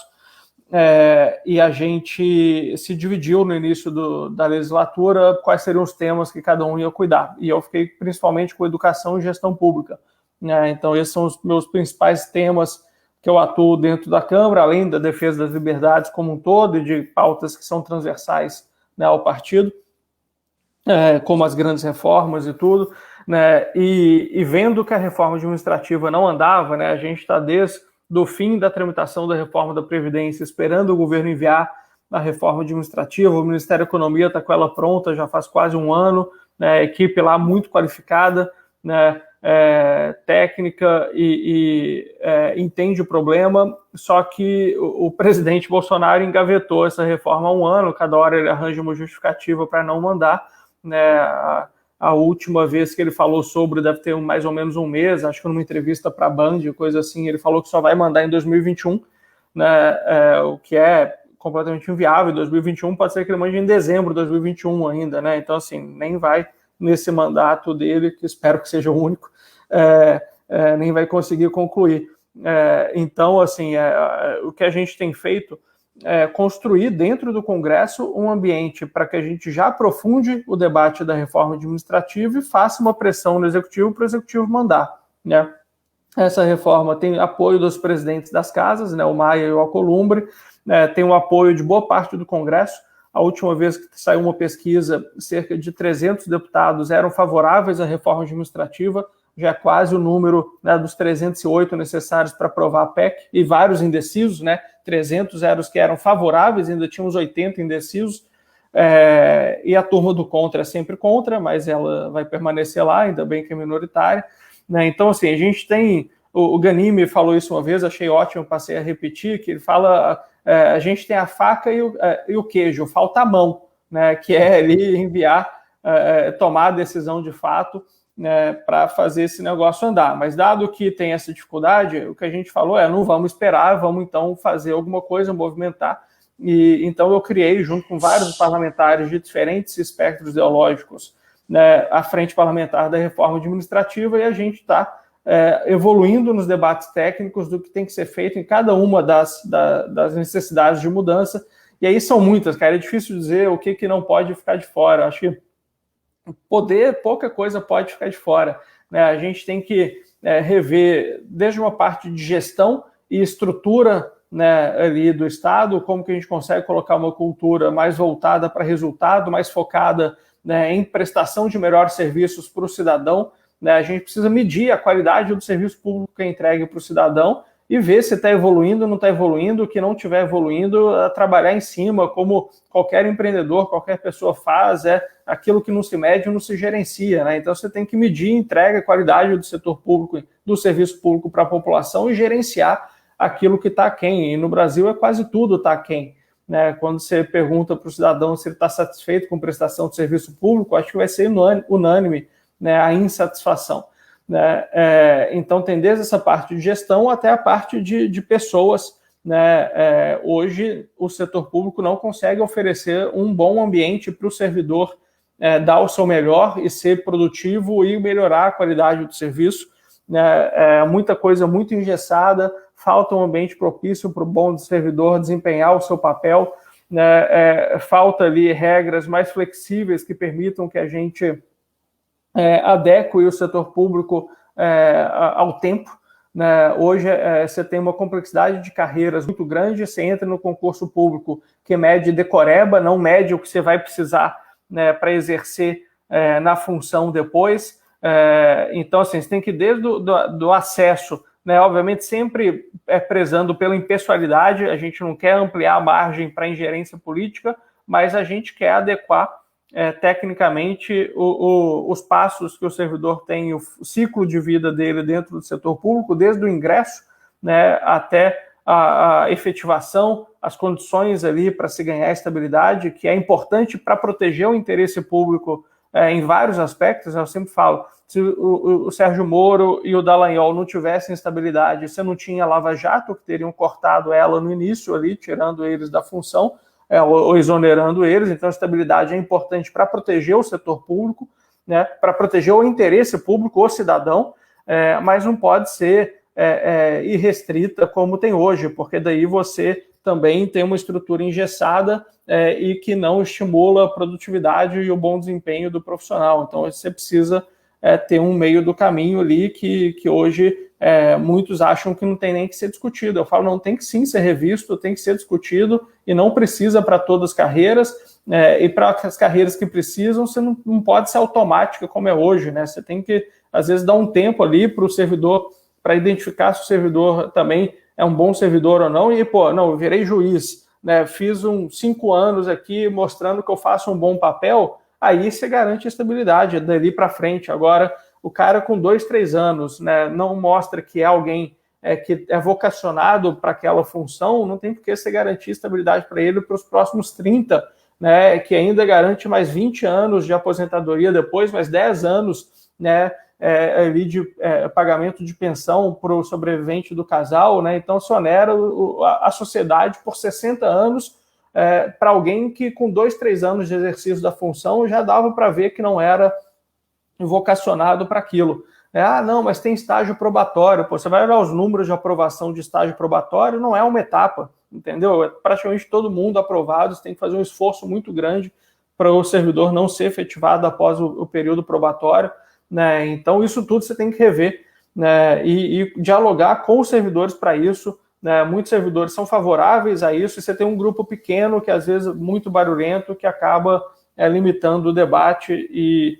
S1: E a gente se dividiu no início da legislatura quais seriam os temas que cada um ia cuidar. E eu fiquei principalmente com educação e gestão pública, né? Então, esses são os meus principais temas que eu atuo dentro da Câmara, além da defesa das liberdades como um todo e de pautas que são transversais, né, ao partido, como as grandes reformas e tudo, né, e vendo que a reforma administrativa não andava, né, a gente está desde o fim da tramitação da reforma da Previdência, esperando o governo enviar a reforma administrativa, o Ministério da Economia está com ela pronta já faz quase um ano, né, equipe lá muito qualificada, né, técnica e entende o problema, só que o presidente Bolsonaro engavetou essa reforma há um ano, cada hora ele arranja uma justificativa para não mandar, né, a última vez que ele falou sobre deve ter mais ou menos um mês, acho que numa entrevista para a Band, coisa assim, ele falou que só vai mandar em 2021, né, o que é completamente inviável. Em 2021 pode ser que ele mande em dezembro de 2021 ainda, né, então assim, nem vai nesse mandato dele, que espero que seja o único, nem vai conseguir concluir. Então, assim, o que a gente tem feito é construir dentro do Congresso um ambiente para que a gente já aprofunde o debate da reforma administrativa e faça uma pressão no Executivo para o Executivo mandar, né? Essa reforma tem apoio dos presidentes das casas, né, o Maia e o Alcolumbre, tem o apoio de boa parte do Congresso. A última vez que saiu uma pesquisa, cerca de 300 deputados eram favoráveis à reforma administrativa, já é quase o número, né, dos 308 necessários para aprovar a PEC, e vários indecisos, né, 300 eram os que eram favoráveis, ainda tinha uns 80 indecisos, e a turma do contra é sempre contra, mas ela vai permanecer lá, ainda bem que é minoritária, né? Então, assim, a gente tem, o Ganimi falou isso uma vez, achei ótimo, passei a repetir, que ele fala, a gente tem a faca e o queijo, falta a mão, né, que é ali enviar, tomar a decisão de fato, né, para fazer esse negócio andar. Mas dado que tem essa dificuldade, o que a gente falou não vamos esperar, vamos então fazer alguma coisa, movimentar. E então eu criei, junto com vários parlamentares de diferentes espectros ideológicos, né, a Frente Parlamentar da Reforma Administrativa, e a gente está evoluindo nos debates técnicos do que tem que ser feito em cada uma das necessidades de mudança. E aí são muitas, cara, é difícil dizer o que não pode ficar de fora. Acho que pouca coisa pode ficar de fora, né? A gente tem que rever desde uma parte de gestão e estrutura, né, ali do Estado, como que a gente consegue colocar uma cultura mais voltada para resultado, mais focada, né, em prestação de melhores serviços para o cidadão, né? A gente precisa medir a qualidade do serviço público que é entregue para o cidadão e ver se está evoluindo ou não está evoluindo. O que não estiver evoluindo, trabalhar em cima, como qualquer empreendedor, qualquer pessoa faz, aquilo que não se mede não se gerencia, né? Então você tem que medir a entrega, a qualidade do setor público, do serviço público para a população e gerenciar aquilo que está aquém. E no Brasil quase tudo está aquém, né? Quando você pergunta para o cidadão se ele está satisfeito com prestação de serviço público, acho que vai ser unânime, né, a insatisfação, né? Então tem desde essa parte de gestão até a parte de pessoas, né? Hoje o setor público não consegue oferecer um bom ambiente para o servidor dar o seu melhor e ser produtivo e melhorar a qualidade do serviço, né? Muita coisa muito engessada, falta um ambiente propício para o bom servidor desempenhar o seu papel, né? Falta ali regras mais flexíveis que permitam que a gente adeque o setor público ao tempo, né? Hoje você tem uma complexidade de carreiras muito grande, você entra no concurso público que mede decoreba, não mede o que você vai precisar, né, para exercer na função depois. Então, assim, você tem que, desde do acesso, né, obviamente sempre prezando pela impessoalidade, a gente não quer ampliar a margem para ingerência política, mas a gente quer adequar tecnicamente os passos que o servidor tem, o ciclo de vida dele dentro do setor público, desde o ingresso, né, até a efetivação, as condições ali para se ganhar estabilidade, que é importante para proteger o interesse público em vários aspectos. Eu sempre falo, se o Sérgio Moro e o Dallagnol não tivessem estabilidade, você não tinha Lava Jato, que teriam cortado ela no início ali, tirando eles da função, ou exonerando eles. Então a estabilidade é importante para proteger o setor público, né, para proteger o interesse público, o cidadão, mas não pode ser irrestrita como tem hoje, porque daí você também tem uma estrutura engessada e que não estimula a produtividade e o bom desempenho do profissional. Então você precisa ter um meio do caminho ali que hoje muitos acham que não tem nem que ser discutido. Eu falo, não, tem que sim ser revisto, tem que ser discutido, e não precisa para todas as carreiras, e para as carreiras que precisam, você não pode ser automática como é hoje, né? Você tem que, às vezes, dar um tempo ali para o servidor, para identificar se o servidor também é um bom servidor ou não, e, pô, não, eu virei juiz, né? Fiz 5 anos aqui mostrando que eu faço um bom papel, aí você garante a estabilidade dali para frente. Agora, o cara com 2, 3 anos, né, não mostra que é alguém que é vocacionado para aquela função, não tem por que você garantir estabilidade para ele para os próximos 30, né, que ainda garante mais 20 anos de aposentadoria depois, mais 10 anos, né, ali de pagamento de pensão para o sobrevivente do casal, né, então se onera a sociedade por 60 anos para alguém que com 2, 3 anos de exercício da função já dava para ver que não era vocacionado para aquilo. Não, mas tem estágio probatório. Pô, você vai olhar os números de aprovação de estágio probatório, não é uma etapa, entendeu? Praticamente todo mundo aprovado, você tem que fazer um esforço muito grande para o servidor não ser efetivado após o período probatório, né? Então, isso tudo você tem que rever, né? E dialogar com os servidores para isso, né? Muitos servidores são favoráveis a isso, e você tem um grupo pequeno que, às vezes, muito barulhento, que acaba limitando o debate e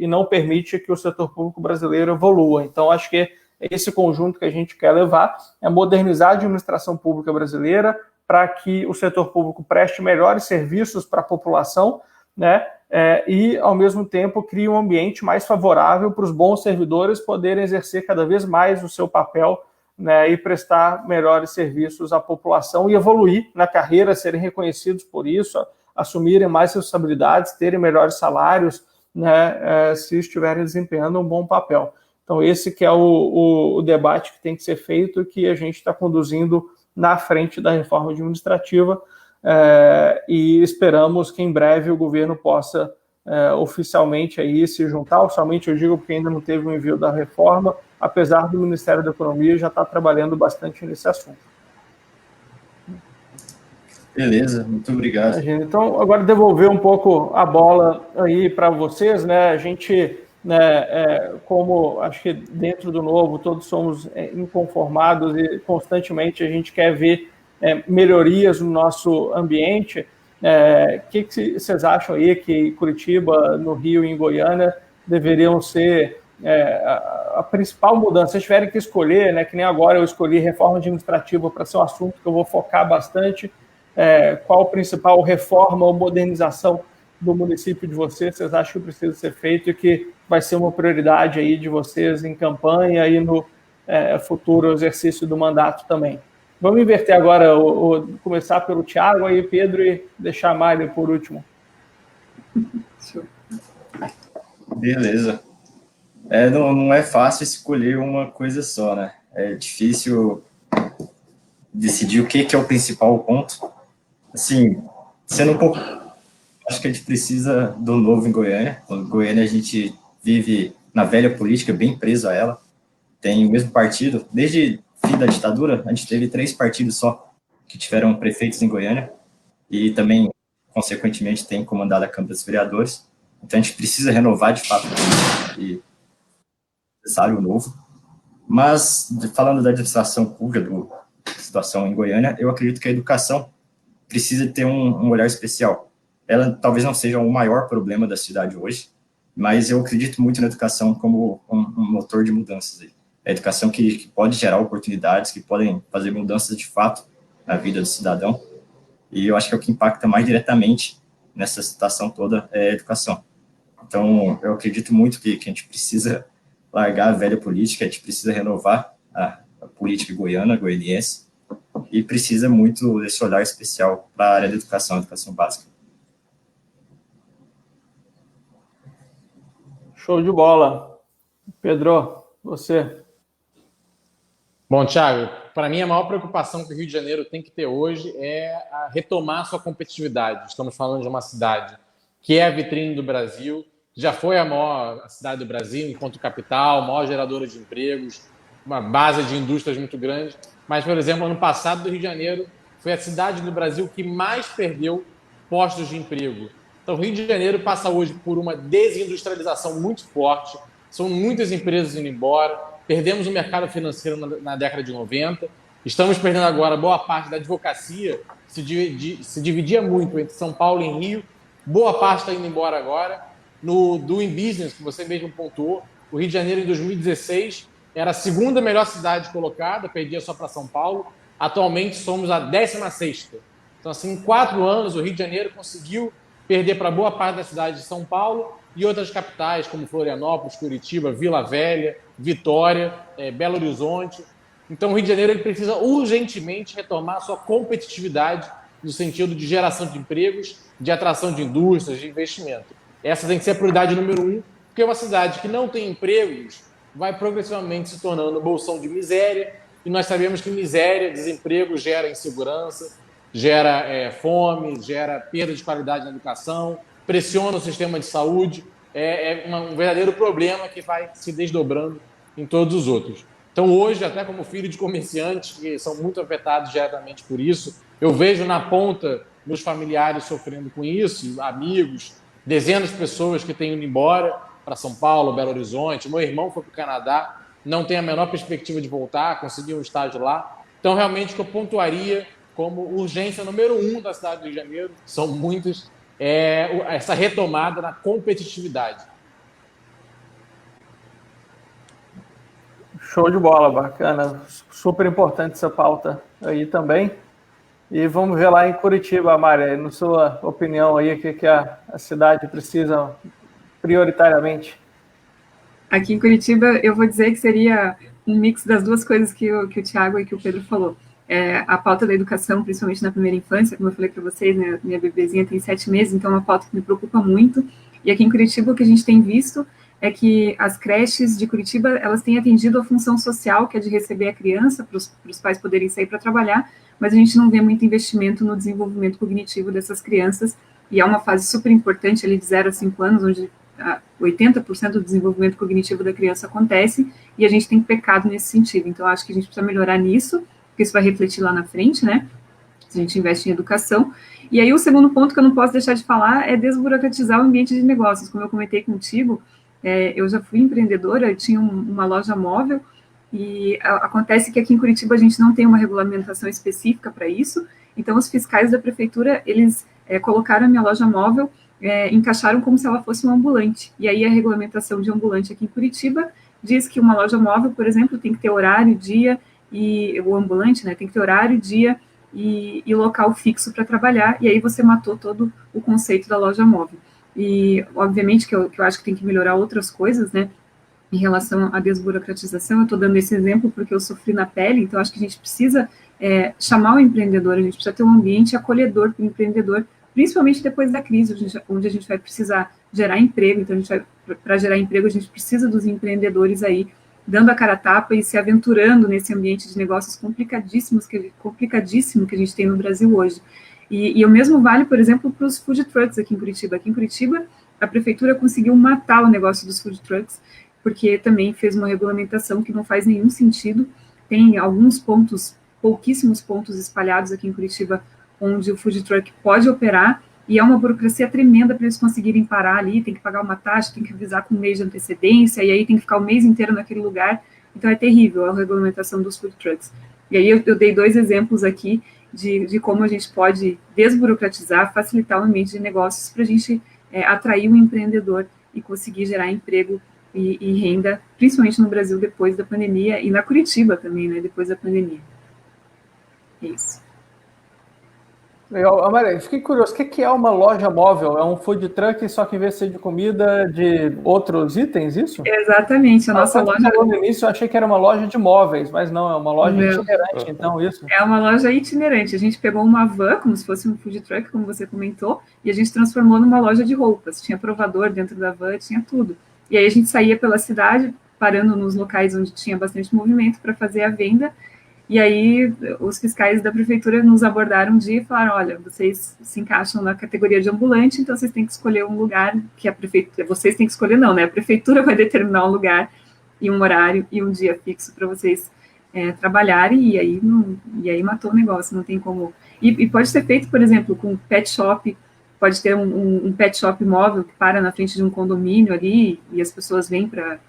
S1: não permite que o setor público brasileiro evolua. Então, acho que esse conjunto que a gente quer levar é modernizar a administração pública brasileira para que o setor público preste melhores serviços para a população, né? E, ao mesmo tempo, crie um ambiente mais favorável para os bons servidores poderem exercer cada vez mais o seu papel, né, e prestar melhores serviços à população e evoluir na carreira, serem reconhecidos por isso, assumirem mais responsabilidades, terem melhores salários, né, se estiverem desempenhando um bom papel. Então, esse que é o debate que tem que ser feito, que a gente está conduzindo na frente da reforma administrativa, e esperamos que em breve o governo possa oficialmente aí se juntar. Oficialmente eu digo porque ainda não teve o envio da reforma, apesar do Ministério da Economia já estar trabalhando bastante nesse assunto.
S4: Beleza, muito obrigado.
S1: Então, agora devolver um pouco a bola aí para vocês, né? A gente, né, como acho que dentro do Novo todos somos inconformados e constantemente a gente quer ver melhorias no nosso ambiente. O que vocês acham aí que Curitiba, no Rio e em Goiânia deveriam ser a principal mudança? Se vocês tiverem que escolher, né, que nem agora eu escolhi reforma administrativa para ser um assunto que eu vou focar bastante, qual a principal reforma ou modernização do município de vocês acham que precisa ser feito e que vai ser uma prioridade aí de vocês em campanha e no futuro exercício do mandato também? Vamos inverter agora, começar pelo Thiago, aí Pedro, e deixar a Mário por último.
S4: Beleza. Não é fácil escolher uma coisa só, né? É difícil decidir o que é o principal ponto. Assim, sendo um pouco... Acho que a gente precisa do novo em Goiânia. Em Goiânia a gente vive na velha política, bem preso a ela. Tem o mesmo partido. Desde o fim da ditadura, a gente teve 3 partidos só que tiveram prefeitos em Goiânia. E também, consequentemente, tem comandado a Câmara dos Vereadores. Então a gente precisa renovar, de fato, e necessário o novo. Mas, falando da administração pública, da situação em Goiânia, eu acredito que a educação precisa ter um olhar especial. Ela talvez não seja o maior problema da cidade hoje, mas eu acredito muito na educação como um motor de mudanças. A educação que pode gerar oportunidades, que podem fazer mudanças de fato na vida do cidadão, e eu acho que é o que impacta mais diretamente nessa situação toda é a educação. Então, eu acredito muito que a gente precisa largar a velha política, a gente precisa renovar a política goiana, goianiense, e precisa muito desse olhar especial para a área da educação básica.
S1: Show de bola. Pedro, você.
S3: Bom, Thiago, para mim a maior preocupação que o Rio de Janeiro tem que ter hoje é retomar sua competitividade. Estamos falando de uma cidade que é a vitrine do Brasil, já foi a maior cidade do Brasil enquanto capital, maior geradora de empregos, uma base de indústrias muito grande. Mas, por exemplo, ano passado, o Rio de Janeiro foi a cidade do Brasil que mais perdeu postos de emprego. Então, o Rio de Janeiro passa hoje por uma desindustrialização muito forte. são muitas empresas indo embora, perdemos o mercado financeiro na década de 90, estamos perdendo agora boa parte da advocacia, se dividia muito entre São Paulo e Rio, boa parte está indo embora agora. No Doing Business, que você mesmo pontuou, o Rio de Janeiro em 2016 era a segunda melhor cidade colocada, perdia só para São Paulo, atualmente somos a 16ª. Então, assim, em 4 anos, o Rio de Janeiro conseguiu perder para boa parte da cidade de São Paulo e outras capitais, como Florianópolis, Curitiba, Vila Velha, Vitória, Belo Horizonte. Então, o Rio de Janeiro ele precisa urgentemente retomar a sua competitividade no sentido de geração de empregos, de atração de indústrias, de investimento. Essa tem que ser a prioridade número 1, porque uma cidade que não tem empregos vai progressivamente se tornando bolsão de miséria, e nós sabemos que miséria, desemprego gera insegurança, gera fome, gera perda de qualidade na educação, pressiona o sistema de saúde, um verdadeiro problema que vai se desdobrando em todos os outros. Então, hoje, até como filho de comerciantes, que são muito afetados diretamente por isso, eu vejo na ponta meus familiares sofrendo com isso, amigos, dezenas de pessoas que têm ido embora para São Paulo, Belo Horizonte. Meu irmão foi para o Canadá, não tem a menor perspectiva de voltar, conseguiu um estágio lá. Então, realmente, o que eu pontuaria como urgência número 1 da cidade do Rio de Janeiro, são muitas, essa retomada na competitividade.
S1: Show de bola, bacana. Super importante essa pauta aí também. E vamos ver lá em Curitiba, Mária, na sua opinião aí, o que a cidade precisa prioritariamente.
S2: Aqui em Curitiba, eu vou dizer que seria um mix das duas coisas que o Thiago e que o Pedro falou. A pauta da educação, principalmente na primeira infância, como eu falei para vocês, né, minha bebezinha tem 7 meses, então é uma pauta que me preocupa muito. E aqui em Curitiba, o que a gente tem visto é que as creches de Curitiba, elas têm atendido a função social, que é de receber a criança, para os pais poderem sair para trabalhar, mas a gente não vê muito investimento no desenvolvimento cognitivo dessas crianças, e é uma fase super importante, ali de 0 a 5 anos, onde 80% do desenvolvimento cognitivo da criança acontece, e a gente tem pecado nesse sentido. Então, acho que a gente precisa melhorar nisso, porque isso vai refletir lá na frente, né? Se a gente investe em educação. E aí, o segundo ponto que eu não posso deixar de falar é desburocratizar o ambiente de negócios. Como eu comentei contigo, eu já fui empreendedora, eu tinha uma loja móvel, e acontece que aqui em Curitiba a gente não tem uma regulamentação específica para isso, então os fiscais da prefeitura, eles colocaram a minha loja móvel, encaixaram como se ela fosse um ambulante, e aí a regulamentação de ambulante aqui em Curitiba diz que uma loja móvel, por exemplo, tem que ter horário, dia, e o ambulante, né, tem que ter horário, dia e local fixo para trabalhar, e aí você matou todo o conceito da loja móvel. E, obviamente, que eu acho que tem que melhorar outras coisas, né, em relação à desburocratização. Eu estou dando esse exemplo porque eu sofri na pele, então acho que a gente precisa chamar o empreendedor, a gente precisa ter um ambiente acolhedor para o empreendedor, principalmente depois da crise, onde a gente vai precisar gerar emprego. Então, para gerar emprego, a gente precisa dos empreendedores aí, dando a cara a tapa e se aventurando nesse ambiente de negócios complicadíssimo que a gente tem no Brasil hoje. E o mesmo vale, por exemplo, para os food trucks aqui em Curitiba. Aqui em Curitiba, a prefeitura conseguiu matar o negócio dos food trucks, porque também fez uma regulamentação que não faz nenhum sentido. Tem alguns pontos, pouquíssimos pontos espalhados aqui em Curitiba, onde o food truck pode operar, e é uma burocracia tremenda para eles conseguirem parar ali, tem que pagar uma taxa, tem que avisar com um mês de antecedência, e aí tem que ficar o mês inteiro naquele lugar. Então é terrível a regulamentação dos food trucks. E aí eu dei 2 exemplos aqui de como a gente pode desburocratizar, facilitar o ambiente de negócios para a gente atrair o empreendedor e conseguir gerar emprego e renda, principalmente no Brasil depois da pandemia, e na Curitiba também, né, depois da pandemia. É isso.
S1: Legal. Maria, fiquei curioso, o que é uma loja móvel? É um food truck, só que em vez de ser de comida, de outros itens, isso?
S2: Exatamente, a nossa loja...
S1: No início eu achei que era uma loja de móveis, mas não, é uma loja itinerante, então, isso?
S2: É uma loja itinerante, a gente pegou uma van, como se fosse um food truck, como você comentou, e a gente transformou numa loja de roupas, tinha provador dentro da van, tinha tudo. E aí a gente saía pela cidade, parando nos locais onde tinha bastante movimento para fazer a venda. E aí os fiscais da prefeitura nos abordaram um dia e falaram: olha, vocês se encaixam na categoria de ambulante, então vocês têm que escolher um lugar que a prefeitura... Vocês têm que escolher não, né? A prefeitura vai determinar um lugar e um horário e um dia fixo para vocês trabalharem, e aí matou o negócio, não tem como... E pode ser feito, por exemplo, com pet shop, pode ter um pet shop móvel que para na frente de um condomínio ali, e as pessoas vêm para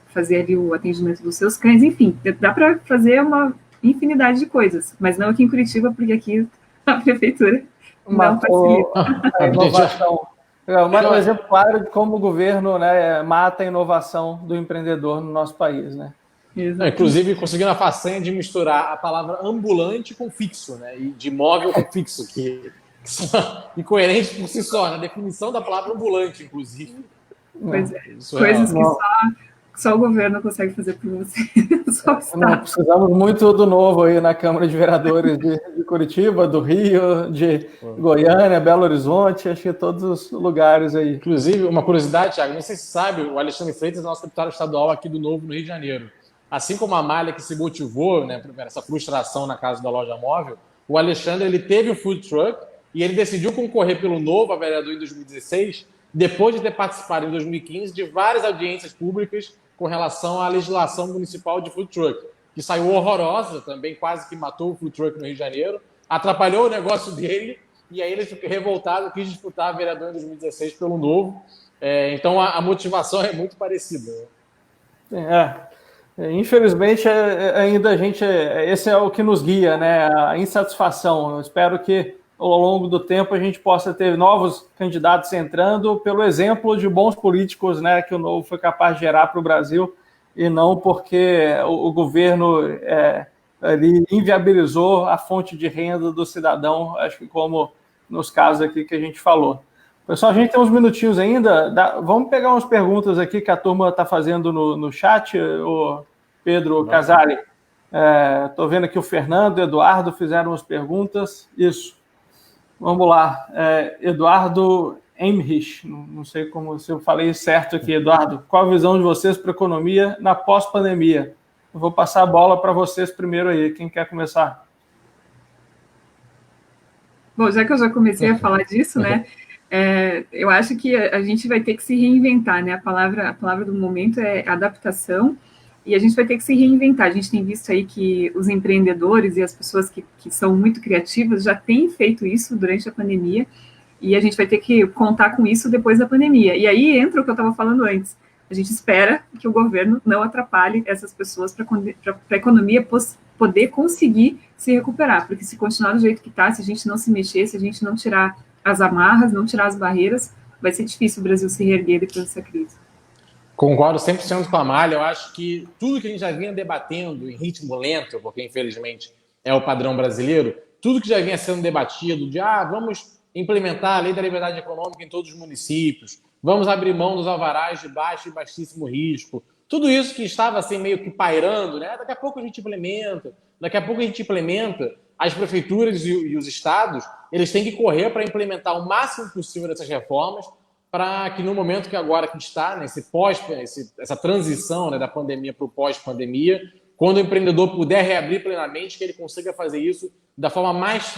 S2: fazer ali o atendimento dos seus cães, enfim, dá para fazer uma infinidade de coisas, mas não aqui em Curitiba, porque aqui a prefeitura não facilita.
S1: A inovação. Um exemplo claro de como o governo, né, mata a inovação do empreendedor no nosso país, né?
S3: Inclusive, conseguindo a façanha de misturar a palavra ambulante com fixo, né? E de imóvel com fixo, que são incoerentes por si só, na definição da palavra ambulante, inclusive.
S2: Pois é, coisas que só o governo consegue fazer por você.
S1: Nós precisamos muito do novo aí na Câmara de Vereadores de Curitiba, do Rio, de Goiânia, Belo Horizonte, acho que todos os lugares aí.
S3: Inclusive, uma curiosidade, Thiago, não sei se você sabe, o Alexandre Freitas é nosso deputado estadual aqui do Novo, no Rio de Janeiro. Assim como a Amália, que se motivou, né, por essa frustração na casa da loja móvel, o Alexandre ele teve o food truck e ele decidiu concorrer pelo Novo a vereador em 2016, depois de ter participado em 2015 de várias audiências públicas com relação à legislação municipal de food truck, que saiu horrorosa também, quase que matou o food truck no Rio de Janeiro, atrapalhou o negócio dele, e aí ele ficou revoltado, quis disputar a vereador em 2016 pelo Novo. Então a motivação é muito parecida.
S1: Infelizmente, ainda a gente, esse é o que nos guia, né? A insatisfação. Eu espero que ao longo do tempo a gente possa ter novos candidatos entrando pelo exemplo de bons políticos, né, que o Novo foi capaz de gerar para o Brasil, e não porque o governo ali inviabilizou a fonte de renda do cidadão, acho que como nos casos aqui que a gente falou. Pessoal, a gente tem uns minutinhos ainda, vamos pegar umas perguntas aqui que a turma está fazendo no chat, o Pedro Casale. Estou vendo aqui o Fernando e o Eduardo fizeram umas perguntas. Isso. Vamos lá. Eduardo Emrich, não sei se eu falei certo aqui, Eduardo. Qual a visão de vocês para a economia na pós-pandemia? Eu vou passar a bola para vocês primeiro aí. Quem quer começar?
S2: Bom, já que eu já comecei a falar disso, né? Eu acho que a gente vai ter que se reinventar, né? A palavra do momento é adaptação, e a gente vai ter que se reinventar. A gente tem visto aí que os empreendedores e as pessoas que são muito criativas já têm feito isso durante a pandemia, e a gente vai ter que contar com isso depois da pandemia. E aí entra o que eu estava falando antes. A gente espera que o governo não atrapalhe essas pessoas para a economia poder conseguir se recuperar, porque se continuar do jeito que está, se a gente não se mexer, se a gente não tirar as amarras, não tirar as barreiras, vai ser difícil o Brasil se reerguer depois dessa crise.
S3: Concordo 100% com a Amália. Eu acho que tudo que a gente já vinha debatendo em ritmo lento, porque infelizmente é o padrão brasileiro, tudo que já vinha sendo debatido de vamos implementar a lei da liberdade econômica em todos os municípios, vamos abrir mão dos alvarás de baixo e baixíssimo risco, tudo isso que estava assim meio que pairando, né? Daqui a pouco a gente implementa, as prefeituras e os estados, eles têm que correr para implementar o máximo possível dessas reformas, para que no momento que agora que está, né, essa transição, né, da pandemia para o pós-pandemia, quando o empreendedor puder reabrir plenamente, que ele consiga fazer isso da forma mais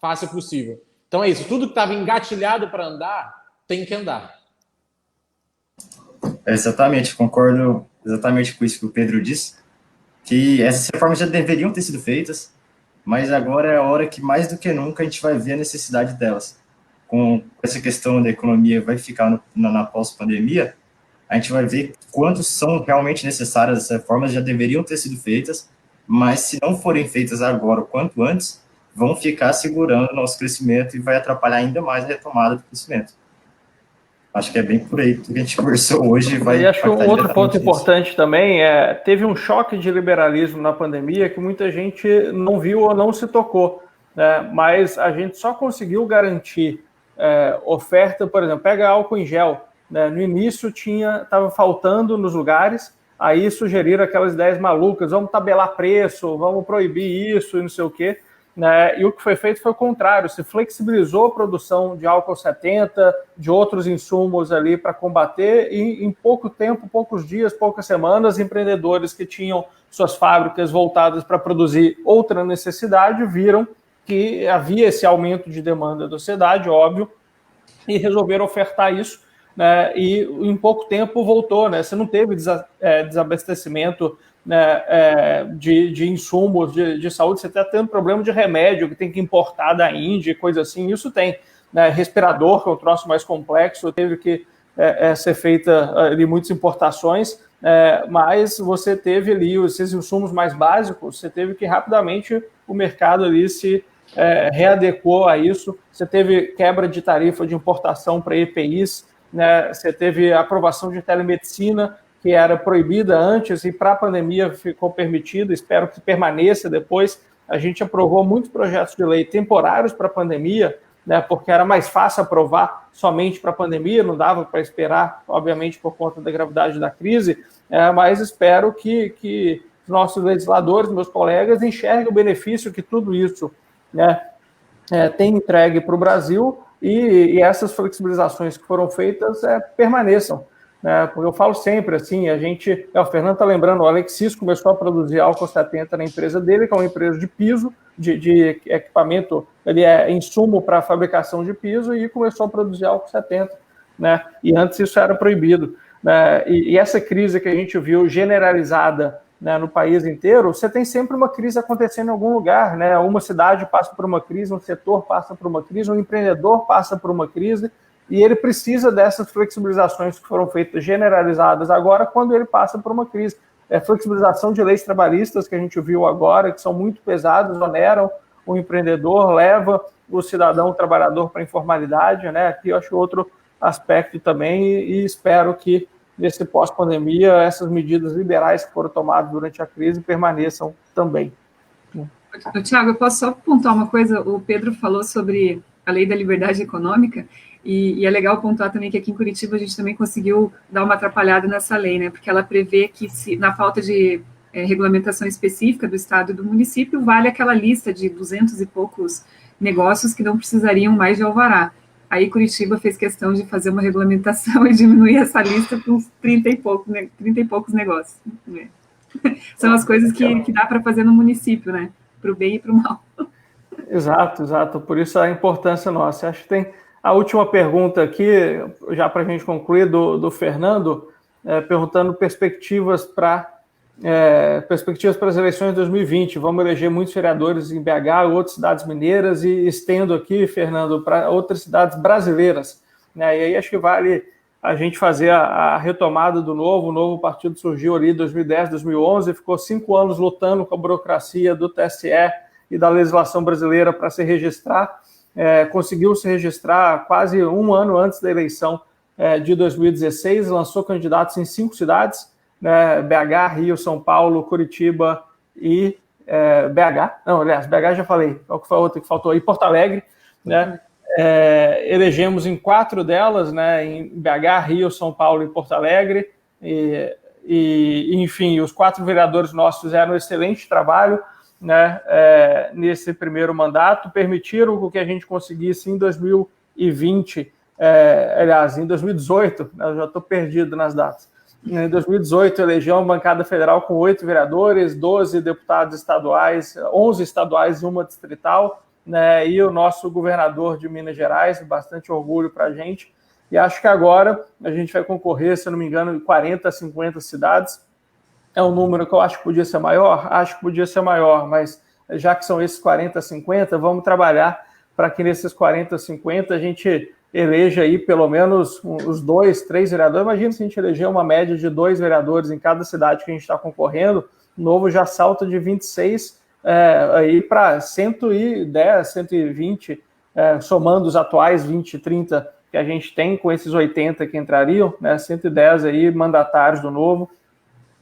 S3: fácil possível. Então é isso, tudo que estava engatilhado para andar, tem que andar.
S4: Exatamente, concordo exatamente com isso que o Pedro disse, que essas reformas já deveriam ter sido feitas, mas agora é a hora que mais do que nunca a gente vai ver a necessidade delas. Com essa questão da economia vai ficar na pós-pandemia, a gente vai ver quantos são realmente necessárias essas reformas, já deveriam ter sido feitas, mas se não forem feitas agora, o quanto antes, vão ficar segurando o nosso crescimento e vai atrapalhar ainda mais a retomada do crescimento. Acho que é bem por aí, tudo que a gente conversou hoje vai...
S1: E acho que um outro ponto importante também teve um choque de liberalismo na pandemia que muita gente não viu ou não se tocou, né? Mas a gente só conseguiu garantir oferta, por exemplo, pega álcool em gel, né? No início estava faltando nos lugares, aí sugeriram aquelas ideias malucas, vamos tabelar preço, vamos proibir isso e não sei o quê, né? E o que foi feito foi o contrário, se flexibilizou a produção de álcool 70, de outros insumos ali para combater, e em pouco tempo, poucos dias, poucas semanas, empreendedores que tinham suas fábricas voltadas para produzir outra necessidade viram que havia esse aumento de demanda da sociedade, óbvio, e resolveram ofertar isso, né? E em pouco tempo voltou, né? Você não teve desabastecimento, né, de insumos de saúde, você está tendo problema de remédio que tem que importar da Índia, coisa assim, isso tem, né? Respirador, que é um troço mais complexo, teve que ser feita ali muitas importações, mas você teve ali esses insumos mais básicos, você teve que rapidamente o mercado ali se readequou a isso, você teve quebra de tarifa de importação para EPIs, né? Você teve a aprovação de telemedicina, que era proibida antes e para a pandemia ficou permitido, espero que permaneça depois. A gente aprovou muitos projetos de lei temporários para a pandemia, né, porque era mais fácil aprovar somente para a pandemia, não dava para esperar, obviamente, por conta da gravidade da crise, mas espero que os nossos legisladores, meus colegas, enxerguem o benefício que tudo isso, né, tem entregue para o Brasil e essas flexibilizações que foram feitas permaneçam. Porque eu falo sempre assim, o Fernando está lembrando, o Alexis começou a produzir álcool 70 na empresa dele, que é uma empresa de piso, de equipamento, ele é insumo para a fabricação de piso e começou a produzir álcool 70, né? E antes isso era proibido, né? E essa crise que a gente viu generalizada, né, no país inteiro, você tem sempre uma crise acontecendo em algum lugar, né? Uma cidade passa por uma crise, um setor passa por uma crise, um empreendedor passa por uma crise, e ele precisa dessas flexibilizações que foram feitas generalizadas agora, quando ele passa por uma crise. Flexibilização de leis trabalhistas que a gente viu agora, que são muito pesadas, oneram o empreendedor, leva o cidadão, o trabalhador para a informalidade, né? Aqui eu acho outro aspecto também, e espero que nesse pós-pandemia essas medidas liberais que foram tomadas durante a crise permaneçam também.
S2: Tiago, eu posso só pontuar uma coisa? O Pedro falou sobre a lei da liberdade econômica, e é legal pontuar também que aqui em Curitiba a gente também conseguiu dar uma atrapalhada nessa lei, né? Porque ela prevê que, na falta de regulamentação específica do Estado e do município, vale aquela lista de 200 e poucos negócios que não precisariam mais de alvará. Aí Curitiba fez questão de fazer uma regulamentação e diminuir essa lista para uns 30 e poucos negócios. Né? São as coisas que dá para fazer no município, né? Para o bem e para o mal.
S1: Exato. Por isso a importância nossa. Acho que tem a última pergunta aqui, já para a gente concluir, do Fernando, perguntando perspectivas para as eleições de 2020. Vamos eleger muitos vereadores em BH, outras cidades mineiras, e estendo aqui, Fernando, para outras cidades brasileiras. Né? E aí acho que vale a gente fazer a retomada do novo. O novo partido surgiu ali em 2010, 2011, ficou 5 anos lutando com a burocracia do TSE e da legislação brasileira para se registrar. Conseguiu se registrar quase um ano antes da eleição de 2016, lançou candidatos em 5 cidades, né, BH, Rio, São Paulo, Curitiba e BH. Não, aliás, BH já falei, qual que foi a outra que faltou? E Porto Alegre, né? Elegemos em 4 delas, né, em BH, Rio, São Paulo e Porto Alegre, enfim, os 4 vereadores nossos fizeram um excelente trabalho, né, nesse primeiro mandato, permitiram que a gente conseguisse em 2020, aliás, em 2018, né, eu já estou perdido nas datas, em 2018 elegeu uma bancada federal com 8 vereadores, 12 deputados estaduais, 11 estaduais e uma distrital, né, e o nosso governador de Minas Gerais, bastante orgulho para a gente, e acho que agora a gente vai concorrer, se eu não me engano, em 40 a 50 cidades. É um número que eu acho que podia ser maior? Acho que podia ser maior, mas já que são esses 40 a 50, vamos trabalhar para que nesses 40 a 50 a gente eleja aí pelo menos os 2, 3 vereadores. Imagina se a gente eleger uma média de 2 vereadores em cada cidade que a gente está concorrendo, o novo já salta de 26 aí para 110, 120, somando os atuais 20, 30 que a gente tem com esses 80 que entrariam, né, 110 aí mandatários do novo.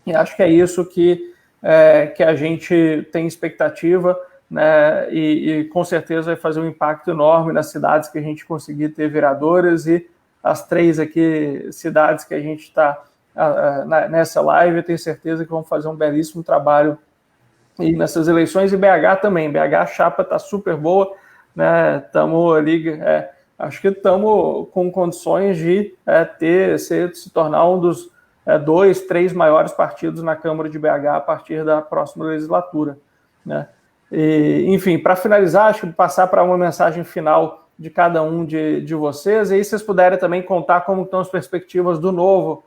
S1: E acho que é isso que a gente tem expectativa, né, e com certeza vai fazer um impacto enorme nas cidades que a gente conseguir ter vereadores, e as 3 aqui, cidades que a gente está nessa live, eu tenho certeza que vão fazer um belíssimo trabalho e nessas eleições, e BH também. BH, a chapa está super boa, né, estamos ali, acho que estamos com condições de se tornar um dos 2, 3 maiores partidos na Câmara de BH a partir da próxima legislatura, né? E, enfim, para finalizar, acho que passar para uma mensagem final de cada um de vocês, e aí vocês puderem também contar como estão as perspectivas do novo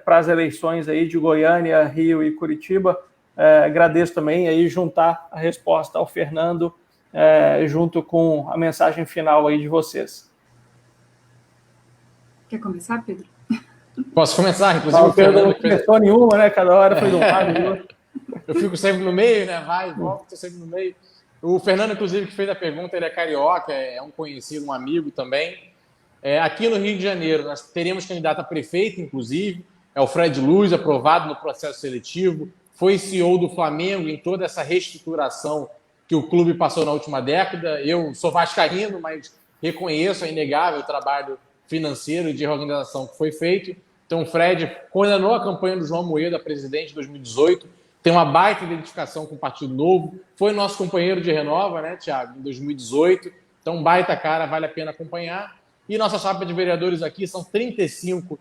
S1: para as eleições aí de Goiânia, Rio e Curitiba. Agradeço também aí juntar a resposta ao Fernando junto com a mensagem final aí de vocês.
S2: Quer começar, Pedro?
S3: Posso começar? Inclusive,
S1: O Pedro não começou nenhuma, né? Cada hora foi de um lado.
S3: Eu fico sempre no meio, né? Vai, volta, estou sempre no meio. O Fernando, inclusive, que fez a pergunta, ele é carioca, é um conhecido, um amigo também. Aqui no Rio de Janeiro, nós teremos candidato a prefeito, inclusive. É o Fred Luz, aprovado no processo seletivo. Foi CEO do Flamengo em toda essa reestruturação que o clube passou na última década. Eu sou vascaíno, mas reconheço, é inegável o trabalho financeiro e de organização que foi feito. Então, o Fred coordenou a campanha do João Moedo, a presidente, em 2018. Tem uma baita identificação com o Partido Novo. Foi nosso companheiro de Renova, né, Thiago, em 2018. Então, baita cara, vale a pena acompanhar. E nossa chapa de vereadores aqui são 35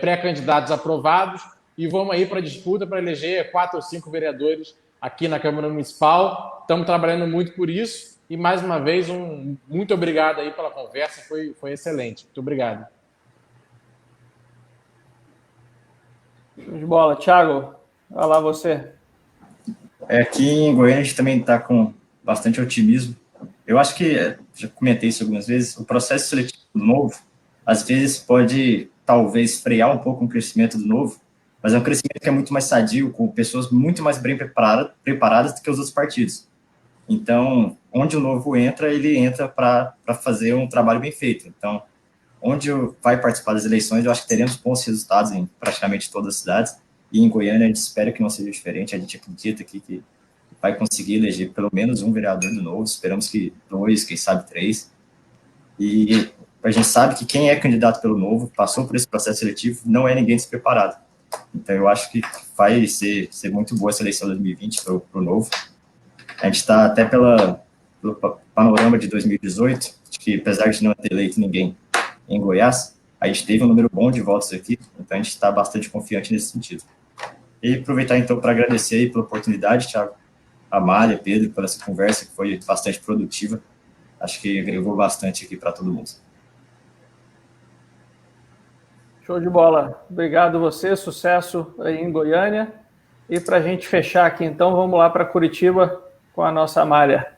S3: pré-candidatos aprovados. E vamos aí para a disputa para eleger 4 ou 5 vereadores aqui na Câmara Municipal. Estamos trabalhando muito por isso. E, mais uma vez, muito obrigado aí pela conversa. Foi excelente. Muito obrigado.
S1: Show de bola. Thiago, vai lá você.
S4: Aqui em Goiânia a gente também está com bastante otimismo. Eu acho que, já comentei isso algumas vezes, o processo seletivo do Novo, às vezes pode, talvez, frear um pouco o crescimento do Novo, mas é um crescimento que é muito mais sadio, com pessoas muito mais bem preparadas do que os outros partidos. Então, onde o Novo entra, ele entra para fazer um trabalho bem feito. Então, onde vai participar das eleições, eu acho que teremos bons resultados em praticamente todas as cidades, e em Goiânia a gente espera que não seja diferente, a gente acredita aqui que vai conseguir eleger pelo menos um vereador do Novo, esperamos que 2, quem sabe 3, e a gente sabe que quem é candidato pelo Novo, passou por esse processo seletivo, não é ninguém despreparado. Então eu acho que vai ser muito boa essa eleição de 2020 para o Novo. A gente está até pelo panorama de 2018, que apesar de não ter eleito ninguém em Goiás, a gente teve um número bom de votos aqui, então a gente está bastante confiante nesse sentido. E aproveitar então para agradecer aí pela oportunidade, Thiago, Amália, Pedro, por essa conversa que foi bastante produtiva. Acho que agregou bastante aqui para todo mundo.
S1: Show de bola. Obrigado você, sucesso aí em Goiânia. E para a gente fechar aqui então, vamos lá para Curitiba com a nossa Amália.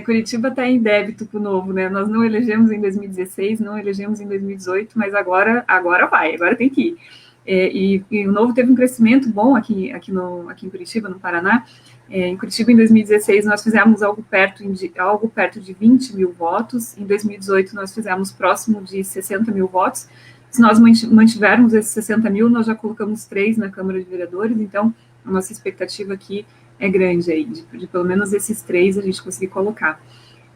S2: Curitiba está em débito com o Novo, né? Nós não elegemos em 2016, não elegemos em 2018, mas agora vai, agora tem que ir. E o Novo teve um crescimento bom aqui em Curitiba, no Paraná. Em Curitiba, em 2016, nós fizemos algo perto de 20 mil votos. Em 2018, nós fizemos próximo de 60 mil votos. Se nós mantivermos esses 60 mil, nós já colocamos 3 na Câmara de Vereadores, então a nossa expectativa aqui é grande aí, de pelo menos esses 3 a gente conseguir colocar.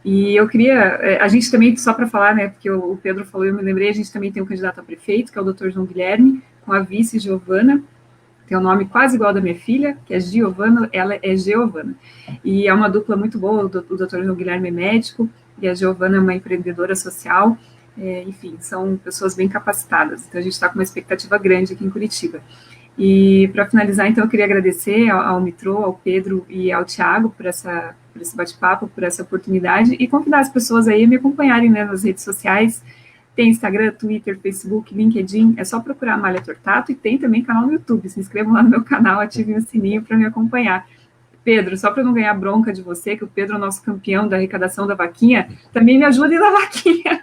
S2: E eu queria, a gente também, só para falar, né, porque o Pedro falou, eu me lembrei, a gente também tem um candidato a prefeito, que é o Dr. João Guilherme, com a vice Giovana, tem um nome quase igual ao da minha filha, que é Giovana, ela é Giovana. E é uma dupla muito boa, o Dr. João Guilherme é médico, e a Giovana é uma empreendedora social, enfim, são pessoas bem capacitadas, então a gente está com uma expectativa grande aqui em Curitiba. E para finalizar, então, eu queria agradecer ao Mitrô, ao Pedro e ao Thiago por esse bate-papo, por essa oportunidade, e convidar as pessoas aí a me acompanharem, né, nas redes sociais. Tem Instagram, Twitter, Facebook, LinkedIn, é só procurar Amália Tortato, e tem também canal no YouTube. Se inscrevam lá no meu canal, ativem o sininho para me acompanhar. Pedro, só para não ganhar bronca de você, que o Pedro é o nosso campeão da arrecadação da vaquinha, também me ajude na vaquinha.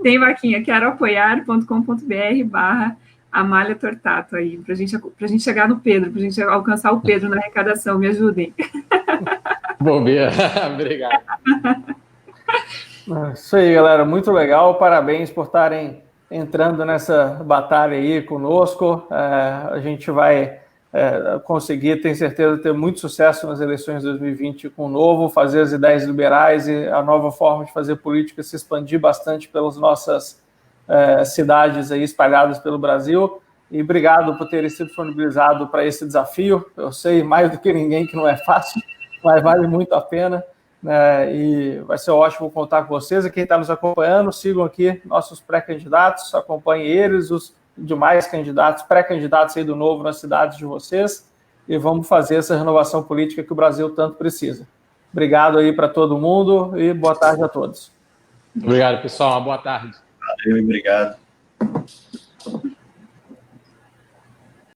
S2: Tem vaquinha, queroapoiar.com.br/Amália Tortato aí, pra gente chegar no Pedro, pra gente alcançar o Pedro na arrecadação, me ajudem.
S3: Bobeira, obrigado.
S1: Isso aí, galera, muito legal, parabéns por estarem entrando nessa batalha aí conosco, a gente vai conseguir, tenho certeza, ter muito sucesso nas eleições de 2020 com o Novo, fazer as ideias liberais e a nova forma de fazer política se expandir bastante pelas nossas cidades aí espalhadas pelo Brasil, e obrigado por terem sido disponibilizado para esse desafio. Eu sei mais do que ninguém que não é fácil, mas vale muito a pena, né? E vai ser ótimo contar com vocês. E quem está nos acompanhando, sigam aqui nossos pré-candidatos, acompanhem eles, os demais candidatos, pré-candidatos aí do Novo nas cidades de vocês, e vamos fazer essa renovação política que o Brasil tanto precisa. Obrigado aí para todo mundo e boa tarde a todos.
S3: Obrigado, pessoal. Uma boa tarde.
S4: Valeu, obrigado.